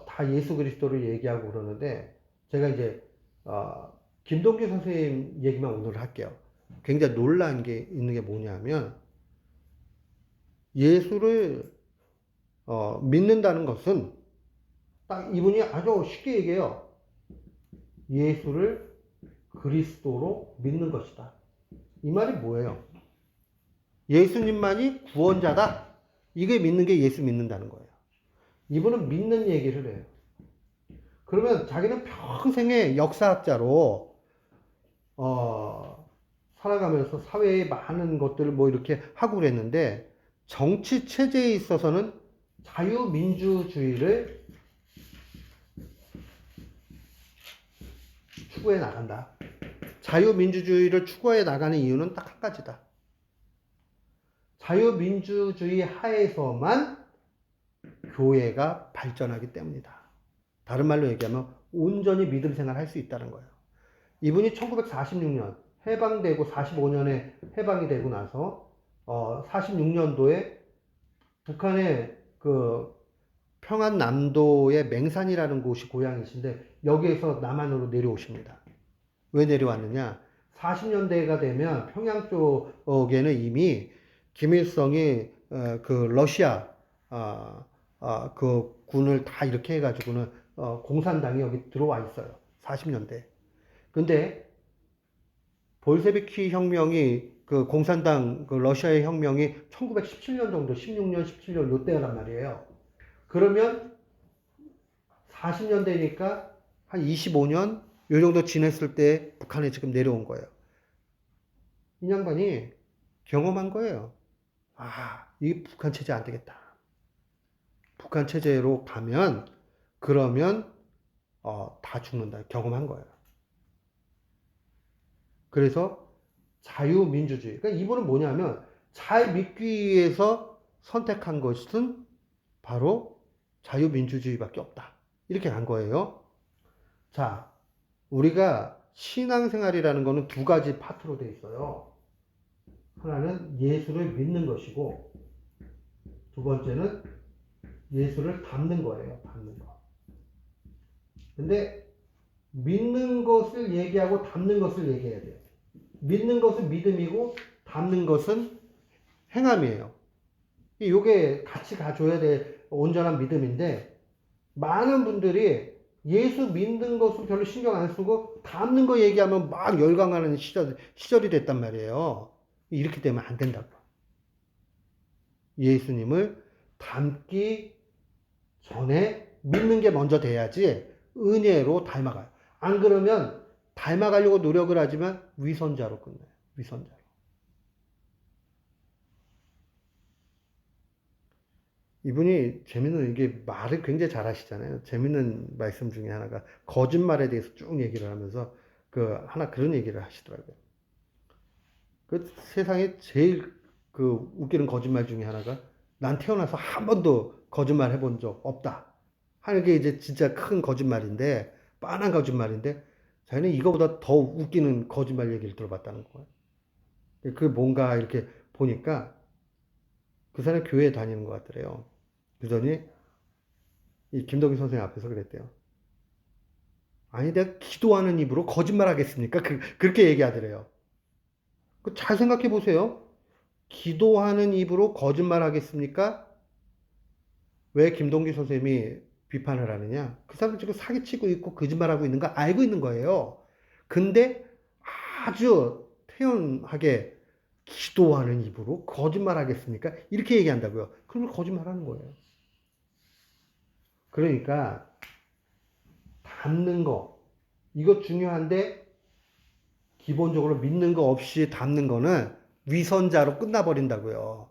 다 예수 그리스도를 얘기하고 그러는데 제가 이제 김동기 선생님 얘기만 오늘 할게요. 굉장히 놀란 게 있는 게 뭐냐면 예수를 믿는다는 것은 딱 이분이 아주 쉽게 얘기해요. 예수를 그리스도로 믿는 것이다. 이 말이 뭐예요? 예수님만이 구원자다. 이게 믿는 게 예수 믿는다는 거예요. 이분은 믿는 얘기를 해요. 그러면 자기는 평생의 역사학자로 살아가면서 사회의 많은 것들을 뭐 이렇게 하고 그랬는데 정치 체제에 있어서는 자유민주주의를 추구해 나간다. 자유민주주의를 추구해 나가는 이유는 딱 한 가지다. 자유민주주의 하에서만 교회가 발전하기 때문이다. 다른 말로 얘기하면 온전히 믿음 생활을 할 수 있다는 거예요. 이분이 1946년 해방되고 45년에 해방이 되고 나서 46년도에 북한의 그 평안남도의 맹산이라는 곳이 고향이신데 여기에서 남한으로 내려오십니다. 왜 내려왔느냐? 40년대가 되면 평양 쪽에는 이미 김일성이 그 러시아 그 군을 다 이렇게 해가지고는 공산당이 여기 들어와 있어요. 40년대. 근데 볼셰비키 혁명이 그 공산당 그 러시아의 혁명이 1917년 정도 16년 17년 요때란 말이에요. 그러면 40년대니까 한 25년 요 정도 지냈을 때 북한에 지금 내려온 거예요. 이 양반이 경험한 거예요. 이 북한 체제 안 되겠다. 북한 체제로 가면 그러면 다 죽는다. 경험한 거예요. 그래서 자유민주주의. 그러니까 이분은 뭐냐면 잘 믿기 위해서 선택한 것은 바로 자유민주주의밖에 없다. 이렇게 간 거예요. 자, 우리가 신앙생활이라는 거는 두 가지 파트로 돼 있어요. 하나는 예수를 믿는 것이고 두 번째는 예수를 닮는 거예요. 닮는 거. 근데 믿는 것을 얘기하고 닮는 것을 얘기해야 돼요. 믿는 것은 믿음이고 닮는 것은 행함이에요. 이게 같이 가줘야 될 온전한 믿음인데 많은 분들이 예수 믿는 것은 별로 신경 안 쓰고 닮는 거 얘기하면 막 열광하는 시절이 됐단 말이에요. 이렇게 되면 안 된다고. 예수님을 닮기 전에 믿는 게 먼저 돼야지 은혜로 닮아가요. 안 그러면 닮아가려고 노력을 하지만 위선자로 끝나요. 위선자로. 이분이 재밌는 이게 말을 굉장히 잘하시잖아요. 재밌는 말씀 중에 하나가 거짓말에 대해서 쭉 얘기를 하면서 그 하나 그런 얘기를 하시더라고요. 그 세상에 제일 그 웃기는 거짓말 중에 하나가 난 태어나서 한 번도 거짓말 해본 적 없다. 하는 게 이제 진짜 큰 거짓말인데 뻔한 거짓말인데 자기는 이거보다 더 웃기는 거짓말 얘기를 들어봤다는 거예요. 그 뭔가 이렇게 보니까 그 사람이 교회에 다니는 것 같더래요. 그러더니 이 김덕희 선생님 앞에서 그랬대요. 아니 내가 기도하는 입으로 거짓말 하겠습니까? 그렇게 얘기하더래요. 잘 생각해 보세요. 기도하는 입으로 거짓말 하겠습니까? 왜 김동기 선생님이 비판을 하느냐? 그 사람 지금 사기치고 있고 거짓말하고 있는 거 알고 있는 거예요. 근데 아주 태연하게 기도하는 입으로 거짓말 하겠습니까? 이렇게 얘기한다고요. 그러면 거짓말 하는 거예요. 그러니까 닮는 거 이거 중요한데 기본적으로 믿는 거 없이 닮는 거는 위선자로 끝나버린다고요.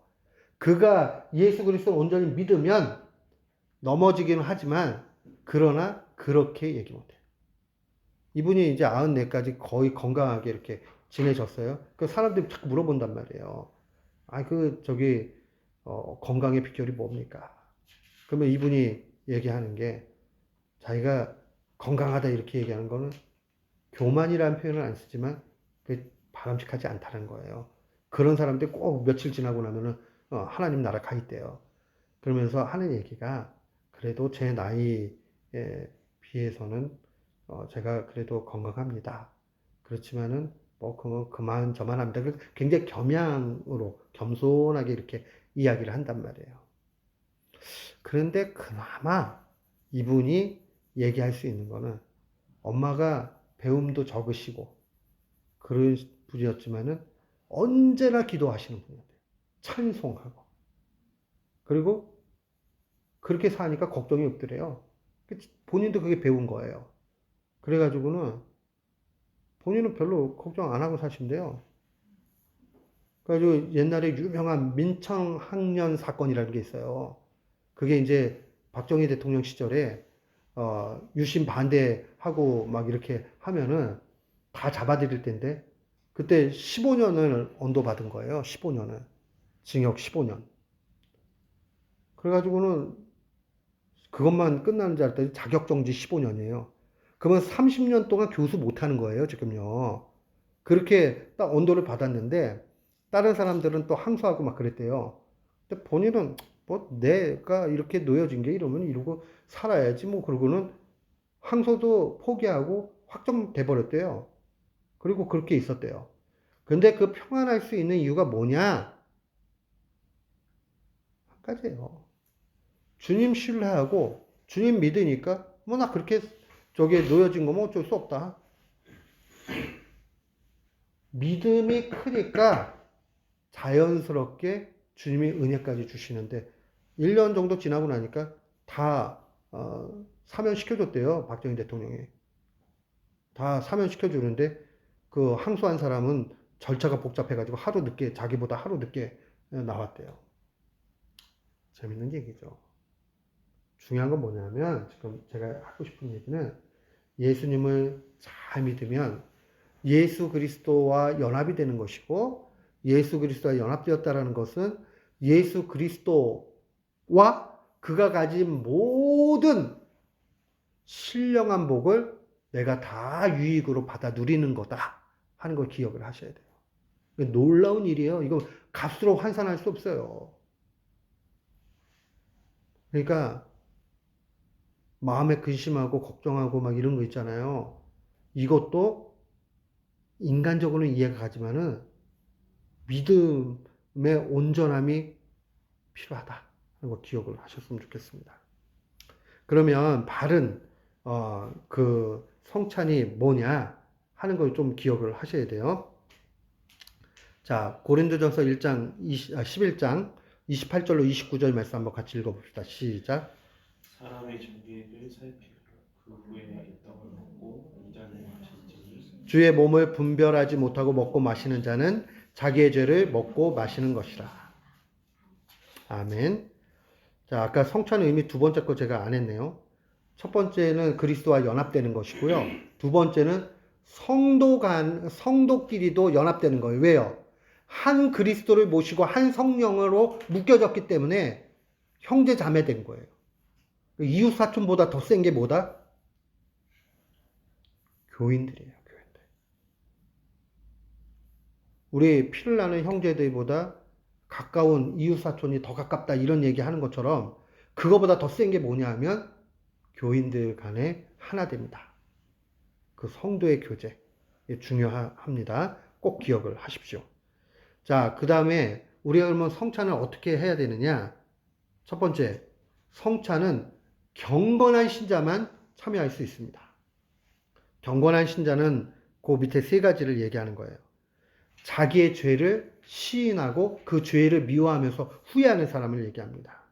그가 예수 그리스도를 온전히 믿으면 넘어지기는 하지만 그러나 그렇게 얘기 못해요. 이분이 이제 94까지 거의 건강하게 이렇게 지내셨어요. 그 사람들이 자꾸 물어본단 말이에요. 건강의 비결이 뭡니까? 그러면 이분이 얘기하는 게 자기가 건강하다 이렇게 얘기하는 거는 교만이라는 표현을 안 쓰지만 그게 바람직하지 않다는 거예요. 그런 사람들이 꼭 며칠 지나고 나면은 하나님 나라 가 있대요. 그러면서 하는 얘기가 그래도 제 나이에 비해서는 제가 그래도 건강합니다. 그렇지만은 뭐 그거 그만 저만 합니다. 굉장히 겸양으로 겸손하게 이렇게 이야기를 한단 말이에요. 그런데 그나마 이분이 얘기할 수 있는 거는 엄마가 배움도 적으시고 그런 분이었지만은 언제나 기도하시는 분이었대요. 찬송하고. 그리고 그렇게 사니까 걱정이 없더래요. 본인도 그게 배운 거예요. 그래가지고는 본인은 별로 걱정 안 하고 사신대요. 그래가지고 옛날에 유명한 민청학년 사건이라는 게 있어요. 그게 이제 박정희 대통령 시절에 유신 반대하고 막 이렇게 하면은 다 잡아들일 텐데 그때 15년을 언도받은 거예요. 15년을. 징역 15년. 그래가지고는 그것만 끝나는 줄 알았더니 자격정지 15년이에요. 그러면 30년 동안 교수 못하는 거예요, 지금요. 그렇게 딱 언도를 받았는데 다른 사람들은 또 항소하고 막 그랬대요. 근데 본인은 뭐 내가 이렇게 놓여진 게 이러면 이러고 살아야지 뭐 그러고는 항소도 포기하고 확정돼 버렸대요. 그리고 그렇게 있었대요. 근데 그 평안할 수 있는 이유가 뭐냐? 한 가지예요. 주님 신뢰하고 주님 믿으니까 뭐 나 그렇게 저게 놓여진 거면 어쩔 수 없다. 믿음이 크니까 자연스럽게 주님이 은혜까지 주시는데 1년 정도 지나고 나니까 다 사면시켜줬대요. 박정희 대통령이. 다 사면시켜주는데 그 항소한 사람은 절차가 복잡해가지고 하루 늦게 자기보다 하루 늦게 나왔대요. 재밌는 얘기죠. 중요한 건 뭐냐면 지금 제가 하고 싶은 얘기는 예수님을 잘 믿으면 예수 그리스도와 연합이 되는 것이고 예수 그리스도와 연합되었다라는 것은 예수 그리스도와 그가 가진 모든 신령한 복을 내가 다 유익으로 받아 누리는 거다 하는 걸 기억을 하셔야 돼요. 놀라운 일이에요. 이거 값으로 환산할 수 없어요. 그러니까 마음에 근심하고 걱정하고 막 이런 거 있잖아요. 이것도 인간적으로는 이해가 가지만은 믿음의 온전함이 필요하다 하는 거 기억을 하셨으면 좋겠습니다. 그러면 바른 그 성찬이 뭐냐 하는 걸 좀 기억을 하셔야 돼요. 자, 고린도전서 11장 28절로 29절 말씀 한번 같이 읽어봅시다. 시작. 사람의 정죄를 살피고 그 후에 이 떡을 먹고 이 잔을 마실지니 주의 몸을 분별하지 못하고 먹고 마시는 자는 자기의 죄를 먹고 마시는 것이라. 아멘. 자, 아까 성찬의 의미 두 번째 거 제가 안 했네요. 첫 번째는 그리스도와 연합되는 것이고요. 두 번째는 성도끼리도 연합되는 거예요. 왜요? 한 그리스도를 모시고 한 성령으로 묶여졌기 때문에 형제 자매 된 거예요. 이웃 사촌보다 더 센 게 뭐다? 교인들이에요. 교인들. 우리 피를 나는 형제들보다 가까운 이웃 사촌이 더 가깝다 이런 얘기 하는 것처럼 그거보다 더 센 게 뭐냐 하면 교인들 간에 하나 됩니다. 그 성도의 교제 중요합니다. 꼭 기억을 하십시오. 자, 그 다음에 우리가 그러면 성찬을 어떻게 해야 되느냐? 첫 번째, 성찬은 경건한 신자만 참여할 수 있습니다. 경건한 신자는 그 밑에 세 가지를 얘기하는 거예요. 자기의 죄를 시인하고 그 죄를 미워하면서 후회하는 사람을 얘기합니다.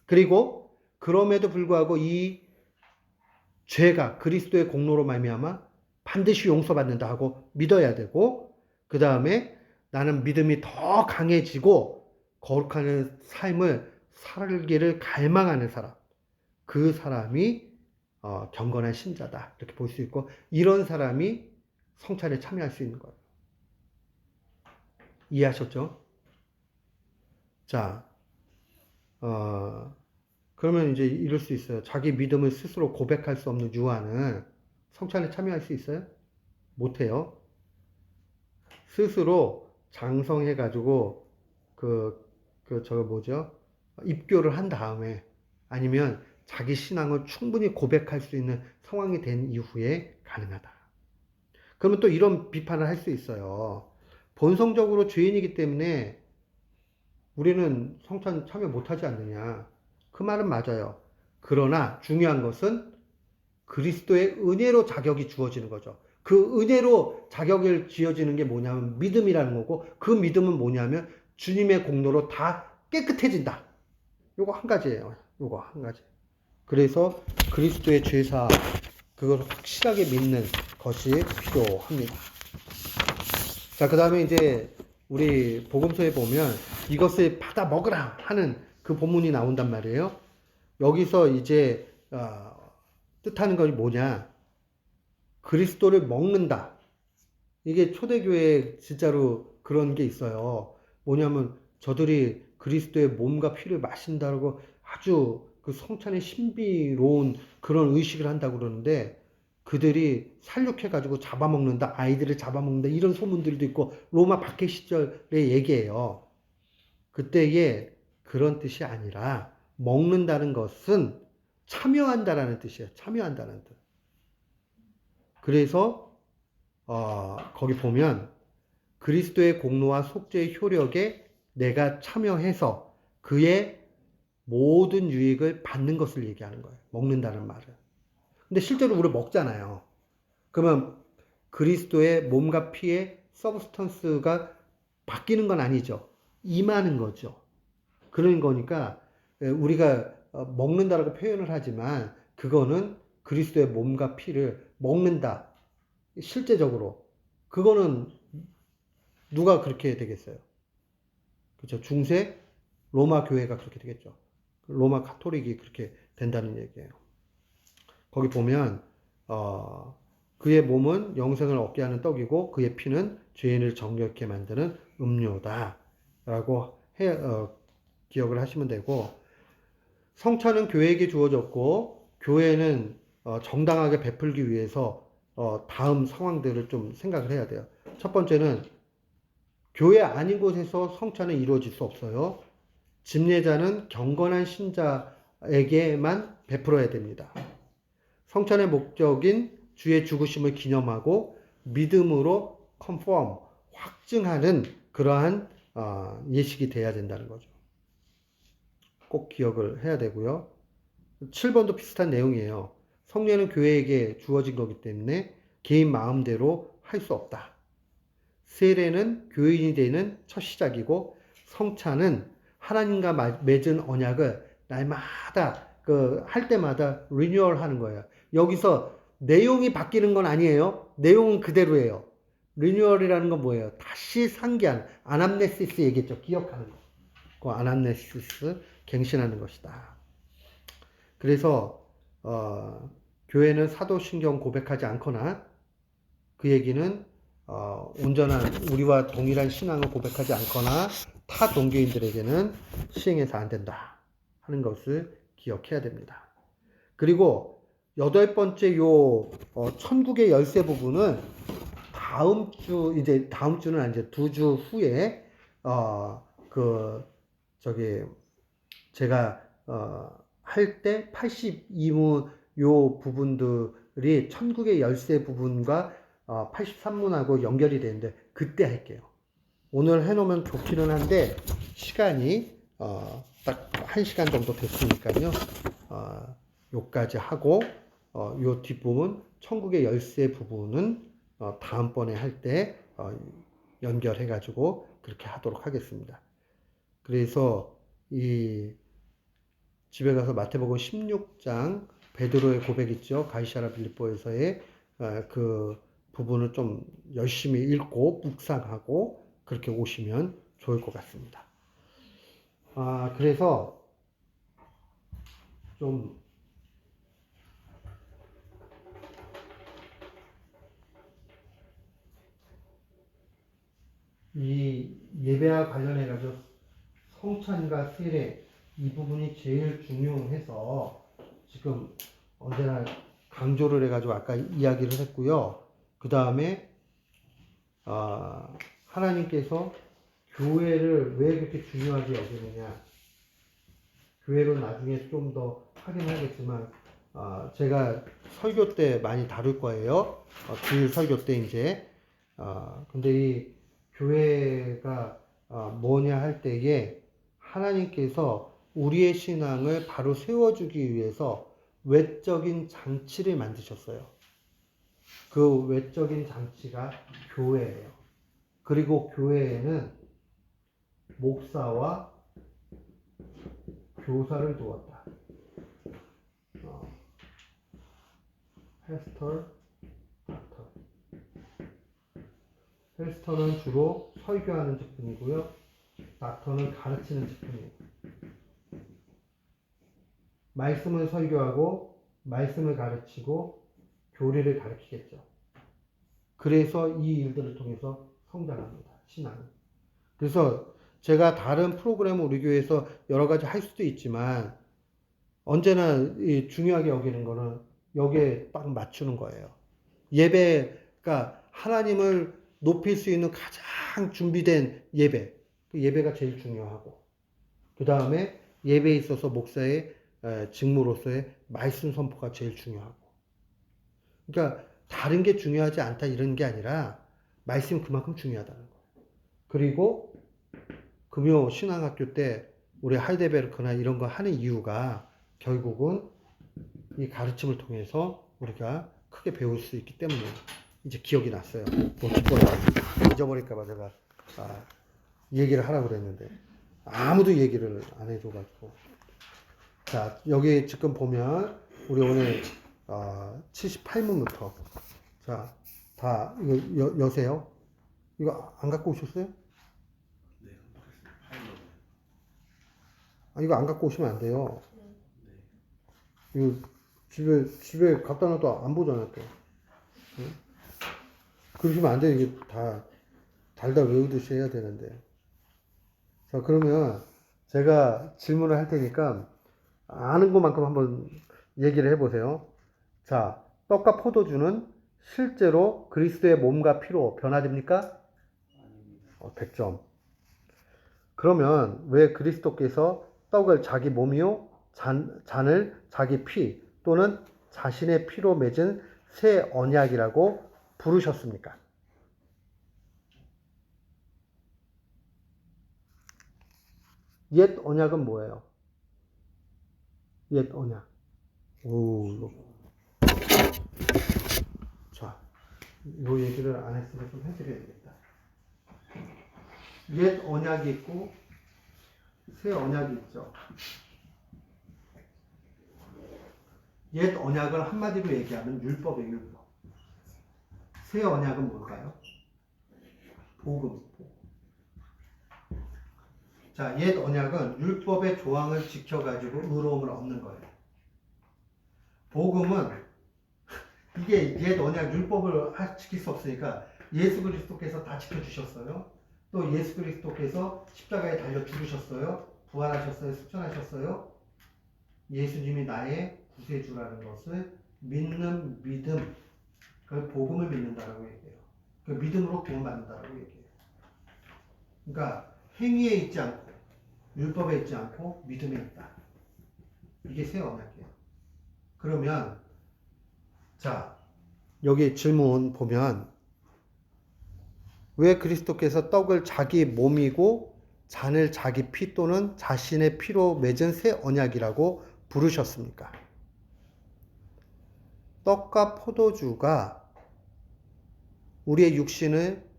그리고 그럼에도 불구하고 이 죄가 그리스도의 공로로 말미암아 반드시 용서받는다 하고 믿어야 되고 그 다음에 나는 믿음이 더 강해지고 거룩한 삶을 살기를 갈망하는 사람 그 사람이 경건한 신자다 이렇게 볼 수 있고 이런 사람이 성찬에 참여할 수 있는 거예요. 이해하셨죠? 자, 그러면 이제 이럴 수 있어요. 자기 믿음을 스스로 고백할 수 없는 유아는 성찬에 참여할 수 있어요? 못해요. 스스로 장성해가지고 저거 뭐죠? 입교를 한 다음에 아니면 자기 신앙을 충분히 고백할 수 있는 상황이 된 이후에 가능하다. 그러면 또 이런 비판을 할 수 있어요. 본성적으로 죄인이기 때문에 우리는 성찬 참여 못하지 않느냐. 그 말은 맞아요. 그러나 중요한 것은 그리스도의 은혜로 자격이 주어지는 거죠. 그 은혜로 자격을 지어지는 게 뭐냐면 믿음이라는 거고 그 믿음은 뭐냐면 주님의 공로로 다 깨끗해진다. 요거 한 가지예요. 요거 한 가지. 그래서 그리스도의 죄사 그걸 확실하게 믿는 것이 필요합니다. 자, 그 다음에 이제 우리 복음서에 보면 이것을 받아 먹으라 하는 그 본문이 나온단 말이에요. 여기서 이제 뜻하는 것이 뭐냐? 그리스도를 먹는다. 이게 초대교회에 진짜로 그런 게 있어요. 뭐냐면 저들이 그리스도의 몸과 피를 마신다고 아주 그 성찬의 신비로운 그런 의식을 한다고 그러는데 그들이 살육해가지고 잡아먹는다, 아이들을 잡아먹는다 이런 소문들도 있고 로마 박해 시절의 얘기예요. 그때에 그런 뜻이 아니라 먹는다는 것은 참여한다라는 뜻이에요. 참여한다는 뜻. 그래서 거기 보면 그리스도의 공로와 속죄의 효력에 내가 참여해서 그의 모든 유익을 받는 것을 얘기하는 거예요. 먹는다는 말은. 근데 실제로 우리 먹잖아요. 그러면 그리스도의 몸과 피의 서브스턴스가 바뀌는 건 아니죠. 임하는 거죠. 그런 거니까 우리가 먹는다라고 표현을 하지만 그거는 그리스도의 몸과 피를 먹는다. 실제적으로. 그거는 누가 그렇게 되겠어요? 그렇죠. 중세 로마 교회가 그렇게 되겠죠. 로마 카톨릭이 그렇게 된다는 얘기예요. 거기 보면 그의 몸은 영생을 얻게 하는 떡이고 그의 피는 죄인을 정결케 만드는 음료다라고 기억을 하시면 되고 성찬은 교회에게 주어졌고 교회는 정당하게 베풀기 위해서 다음 상황들을 좀 생각을 해야 돼요. 첫 번째는 교회 아닌 곳에서 성찬은 이루어질 수 없어요. 집례자는 경건한 신자에게만 베풀어야 됩니다. 성찬의 목적인 주의 죽으심을 기념하고 믿음으로 컨펌, 확증하는 그러한 예식이 돼야 된다는 거죠. 꼭 기억을 해야 되고요. 7번도 비슷한 내용이에요. 성례는 교회에게 주어진 거기 때문에 개인 마음대로 할 수 없다. 세례는 교인이 되는 첫 시작이고 성찬은 하나님과 맺은 언약을 날마다 할 때마다 리뉴얼 하는 거예요. 여기서 내용이 바뀌는 건 아니에요. 내용은 그대로예요. 리뉴얼이라는 건 뭐예요? 다시 상기하는 아남네시스 얘기했죠. 기억하는 거. 그 아남네시스 갱신하는 것이다. 그래서 교회는 사도신경 고백하지 않거나 그 얘기는 온전한 우리와 동일한 신앙을 고백하지 않거나 타 동교인들에게는 시행해서 안 된다 하는 것을 기억해야 됩니다. 그리고 8번째 천국의 열쇠 부분은 다음 주는 아니죠. 2주 후에 제가 할 때 82문 요 부분들이 천국의 열쇠 부분과 83문하고 연결이 되는데 그때 할게요. 오늘 해놓으면 좋기는 한데 시간이 딱 1시간 정도 됐으니까요. 요까지 하고 요 뒷부분 천국의 열쇠 부분은 다음번에 할 때 연결해 가지고 그렇게 하도록 하겠습니다. 그래서 이 집에 가서 마태복음 16장 베드로의 고백 있죠. 가이사랴 빌립보에서의 그 부분을 좀 열심히 읽고 묵상하고 그렇게 오시면 좋을 것 같습니다. 그래서 좀 이 예배와 관련해 가지고 성찬과 세례 이 부분이 제일 중요해서 지금 언제나 강조를 해가지고 아까 이야기를 했고요. 그 다음에 하나님께서 교회를 왜 그렇게 중요하게 여기느냐. 교회로 나중에 좀 더 하긴 하겠지만 제가 설교 때 많이 다룰 거예요. 주일 설교 때 이제 근데 이 교회가 뭐냐 할 때에 하나님께서 우리의 신앙을 바로 세워주기 위해서 외적인 장치를 만드셨어요. 그 외적인 장치가 교회예요. 그리고 교회에는 목사와 교사를 두었다. 패스터, 닥터. 패스터는 주로 설교하는 직분이고요. 닥터는 가르치는 직분이에요. 말씀을 설교하고 말씀을 가르치고 교리를 가르치겠죠. 그래서 이 일들을 통해서 성장합니다. 신앙은. 그래서 제가 다른 프로그램을 우리 교회에서 여러 가지 할 수도 있지만 언제나 중요하게 여기는 거는 여기에 딱 맞추는 거예요. 예배가 하나님을 높일 수 있는 가장 준비된 예배. 그 예배가 제일 중요하고 그 다음에 예배에 있어서 목사의 직무로서의 말씀 선포가 제일 중요하고 그러니까 다른 게 중요하지 않다 이런 게 아니라 말씀이 그만큼 중요하다는 거예요. 그리고 금요 신앙학교 때 우리 하이데베르크나 이런 거 하는 이유가 결국은 이 가르침을 통해서 우리가 크게 배울 수 있기 때문에 이제 기억이 났어요. 뭐 잊어버릴까봐 제가 얘기를 하라고 그랬는데 아무도 얘기를 안 해줘가지고 자 여기 지금 보면 우리 오늘 78문부터 자 다 이거 여세요. 이거 안 갖고 오셨어요? 네, 파일럿. 이거 안 갖고 오시면 안 돼요. 이거 집에 갖다 놔도 안 보잖아요, 또. 응? 그러시면 안 돼요. 이게 다 달달 외우듯이 해야 되는데. 자, 그러면 제가 질문을 할 테니까 아는 것만큼 한번 얘기를 해보세요. 자, 떡과 포도주는 실제로 그리스도의 몸과 피로 변화됩니까? 아닙니다. 100점. 그러면 왜 그리스도께서 떡을 자기 몸이요, 잔을 자기 피 또는 자신의 피로 맺은 새 언약이라고 부르셨습니까? 옛 언약은 뭐예요? 옛 언약. 오, 이거. 자, 이 얘기를 안 했으면 좀 해드려야 되겠다. 옛 언약이 있고 새 언약이 있죠. 옛 언약을 한마디로 얘기하면 율법이에요, 율법. 새 언약은 뭘까요? 복음. 자, 옛 언약은 율법의 조항을 지켜가지고 의로움을 얻는 거예요. 복음은 이게 옛 언약 율법을 지킬 수 없으니까 예수 그리스도께서 다 지켜주셨어요. 또 예수 그리스도께서 십자가에 달려 죽으셨어요. 부활하셨어요. 승천하셨어요. 예수님이 나의 구세주라는 것을 믿는 믿음, 그 복음을 믿는다라고 얘기해요. 그 믿음으로 구원받는다라고 얘기해요. 그러니까 행위에 있지 않고 율법에 있지 않고 믿음에 있다. 이게 새 언약이에요. 그러면 자 여기 질문 보면 왜 그리스도께서 떡을 자기 몸이고 잔을 자기 피 또는 자신의 피로 맺은 새 언약이라고 부르셨습니까? 떡과 포도주가 우리의 육신을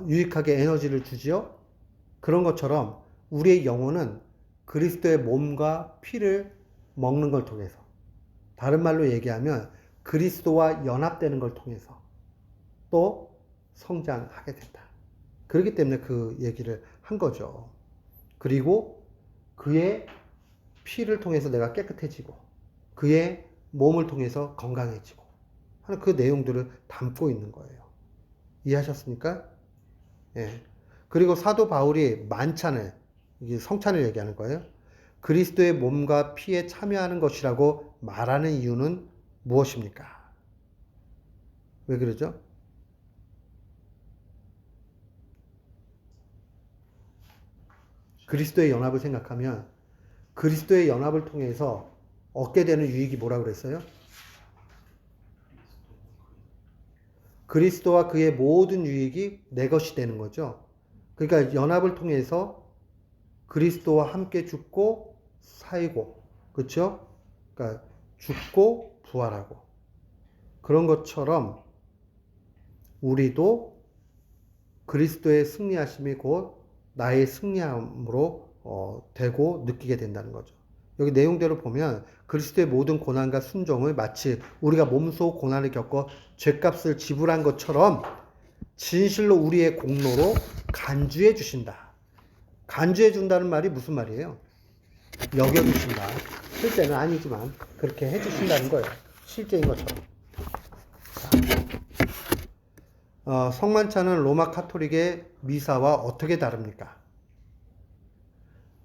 유익하게 에너지를 주지요. 그런 것처럼 우리의 영혼은 그리스도의 몸과 피를 먹는 걸 통해서 다른 말로 얘기하면 그리스도와 연합되는 걸 통해서 또 성장하게 된다. 그렇기 때문에 그 얘기를 한 거죠. 그리고 그의 피를 통해서 내가 깨끗해지고 그의 몸을 통해서 건강해지고 하는 그 내용들을 담고 있는 거예요. 이해하셨습니까? 예. 그리고 사도 바울이 만찬을, 이게 성찬을 얘기하는 거예요. 그리스도의 몸과 피에 참여하는 것이라고 말하는 이유는 무엇입니까? 왜 그러죠? 그리스도의 연합을 생각하면 그리스도의 연합을 통해서 얻게 되는 유익이 뭐라고 그랬어요? 그리스도와 그의 모든 유익이 내 것이 되는 거죠. 그러니까 연합을 통해서 그리스도와 함께 죽고 살고, 그렇죠? 그러니까 죽고 부활하고 그런 것처럼 우리도 그리스도의 승리하심이 곧 나의 승리함으로 되고 느끼게 된다는 거죠. 여기 내용대로 보면 그리스도의 모든 고난과 순종을 마치 우리가 몸소 고난을 겪어 죗값을 지불한 것처럼 진실로 우리의 공로로 간주해 주신다. 간주해 준다는 말이 무슨 말이에요? 여겨주신다. 실제는 아니지만 그렇게 해주신다는 거예요. 실제인 것처럼. 성만찬은 로마 카톨릭의 미사와 어떻게 다릅니까?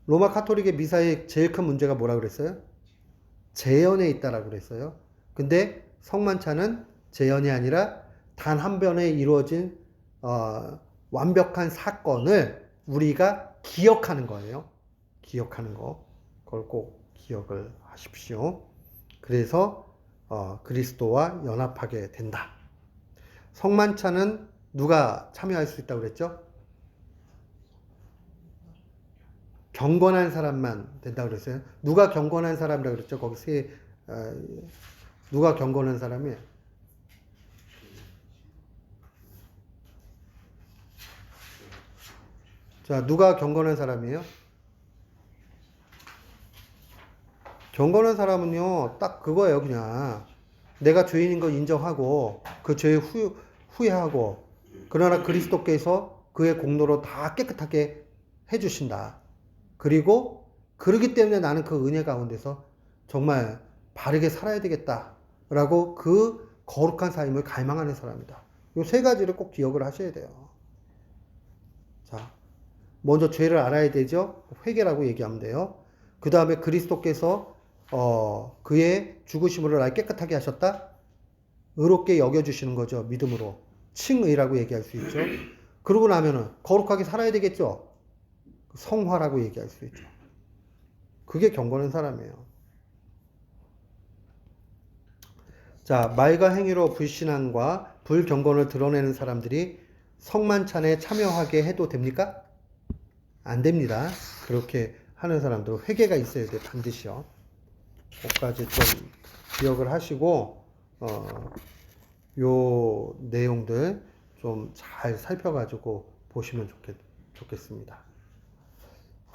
로마 카톨릭의 미사의 제일 큰 문제가 뭐라 그랬어요? 재연에 있다라고 그랬어요. 근데 성만찬은 재연이 아니라 단 한 번에 이루어진 완벽한 사건을 우리가 기억하는 거예요. 기억하는 거. 그걸 꼭 기억을 하십시오. 그래서 그리스도와 연합하게 된다. 성만찬은 누가 참여할 수 있다고 그랬죠? 경건한 사람만 된다고 그랬어요. 누가 경건한 사람이라고 그랬죠? 거기 누가 경건한 사람이에요? 자, 누가 경건한 사람이에요? 경건한 사람은요, 딱 그거예요, 그냥. 내가 죄인인 걸 인정하고, 그 죄에 후회하고, 그러나 그리스도께서 그의 공로로 다 깨끗하게 해주신다. 그리고, 그러기 때문에 나는 그 은혜 가운데서 정말 바르게 살아야 되겠다. 라고 그 거룩한 삶을 갈망하는 사람이다. 이 세 가지를 꼭 기억을 하셔야 돼요. 자, 먼저 죄를 알아야 되죠? 회개라고 얘기하면 돼요. 그 다음에 그리스도께서 그의 죽으심으로 날 깨끗하게 하셨다? 의롭게 여겨주시는 거죠. 믿음으로. 칭의라고 얘기할 수 있죠. 그러고 나면은 거룩하게 살아야 되겠죠. 성화라고 얘기할 수 있죠. 그게 경건한 사람이에요. 자, 말과 행위로 불신앙과 불경건을 드러내는 사람들이 성만찬에 참여하게 해도 됩니까? 안 됩니다. 그렇게 하는 사람들은 회개가 있어야 돼요. 반드시요. 그것까지 좀 기억을 하시고 요 내용들 좀 잘 살펴가지고 보시면 좋겠습니다.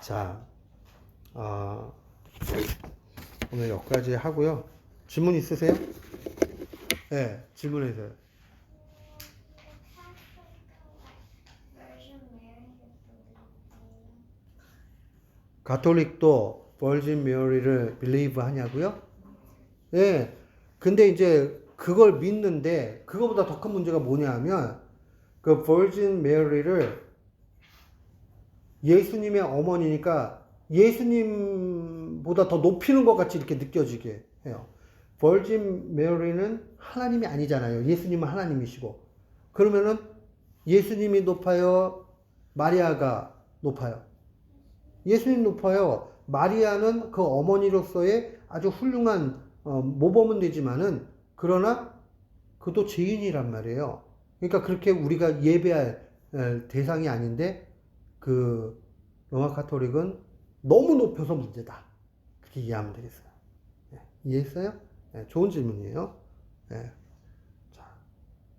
자, 오늘 여기까지 하고요. 질문 있으세요? 네, 질문해주세요. 가톨릭도 버진 메리를 빌리브 하냐고요? 예. 근데 이제 그걸 믿는데 그거보다 더 큰 문제가 뭐냐면 그 버진 메리를 예수님의 어머니니까 예수님보다 더 높이는 것 같이 이렇게 느껴지게 해요. 버진 메리는 하나님이 아니잖아요. 예수님은 하나님이시고. 그러면은 예수님이 높아요? 마리아가 높아요? 예수님 높아요. 마리아는 그 어머니로서의 아주 훌륭한 모범은 되지만은 그러나 그도 죄인이란 말이에요. 그러니까 그렇게 우리가 예배할 대상이 아닌데 그 로마 카톨릭은 너무 높여서 문제다. 그렇게 이해하면 되겠어요. 네, 이해했어요? 네, 좋은 질문이에요. 네. 자,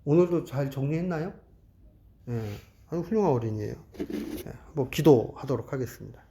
오늘도 잘 정리했나요? 네, 아주 훌륭한 어린이에요. 네, 뭐 기도하도록 하겠습니다.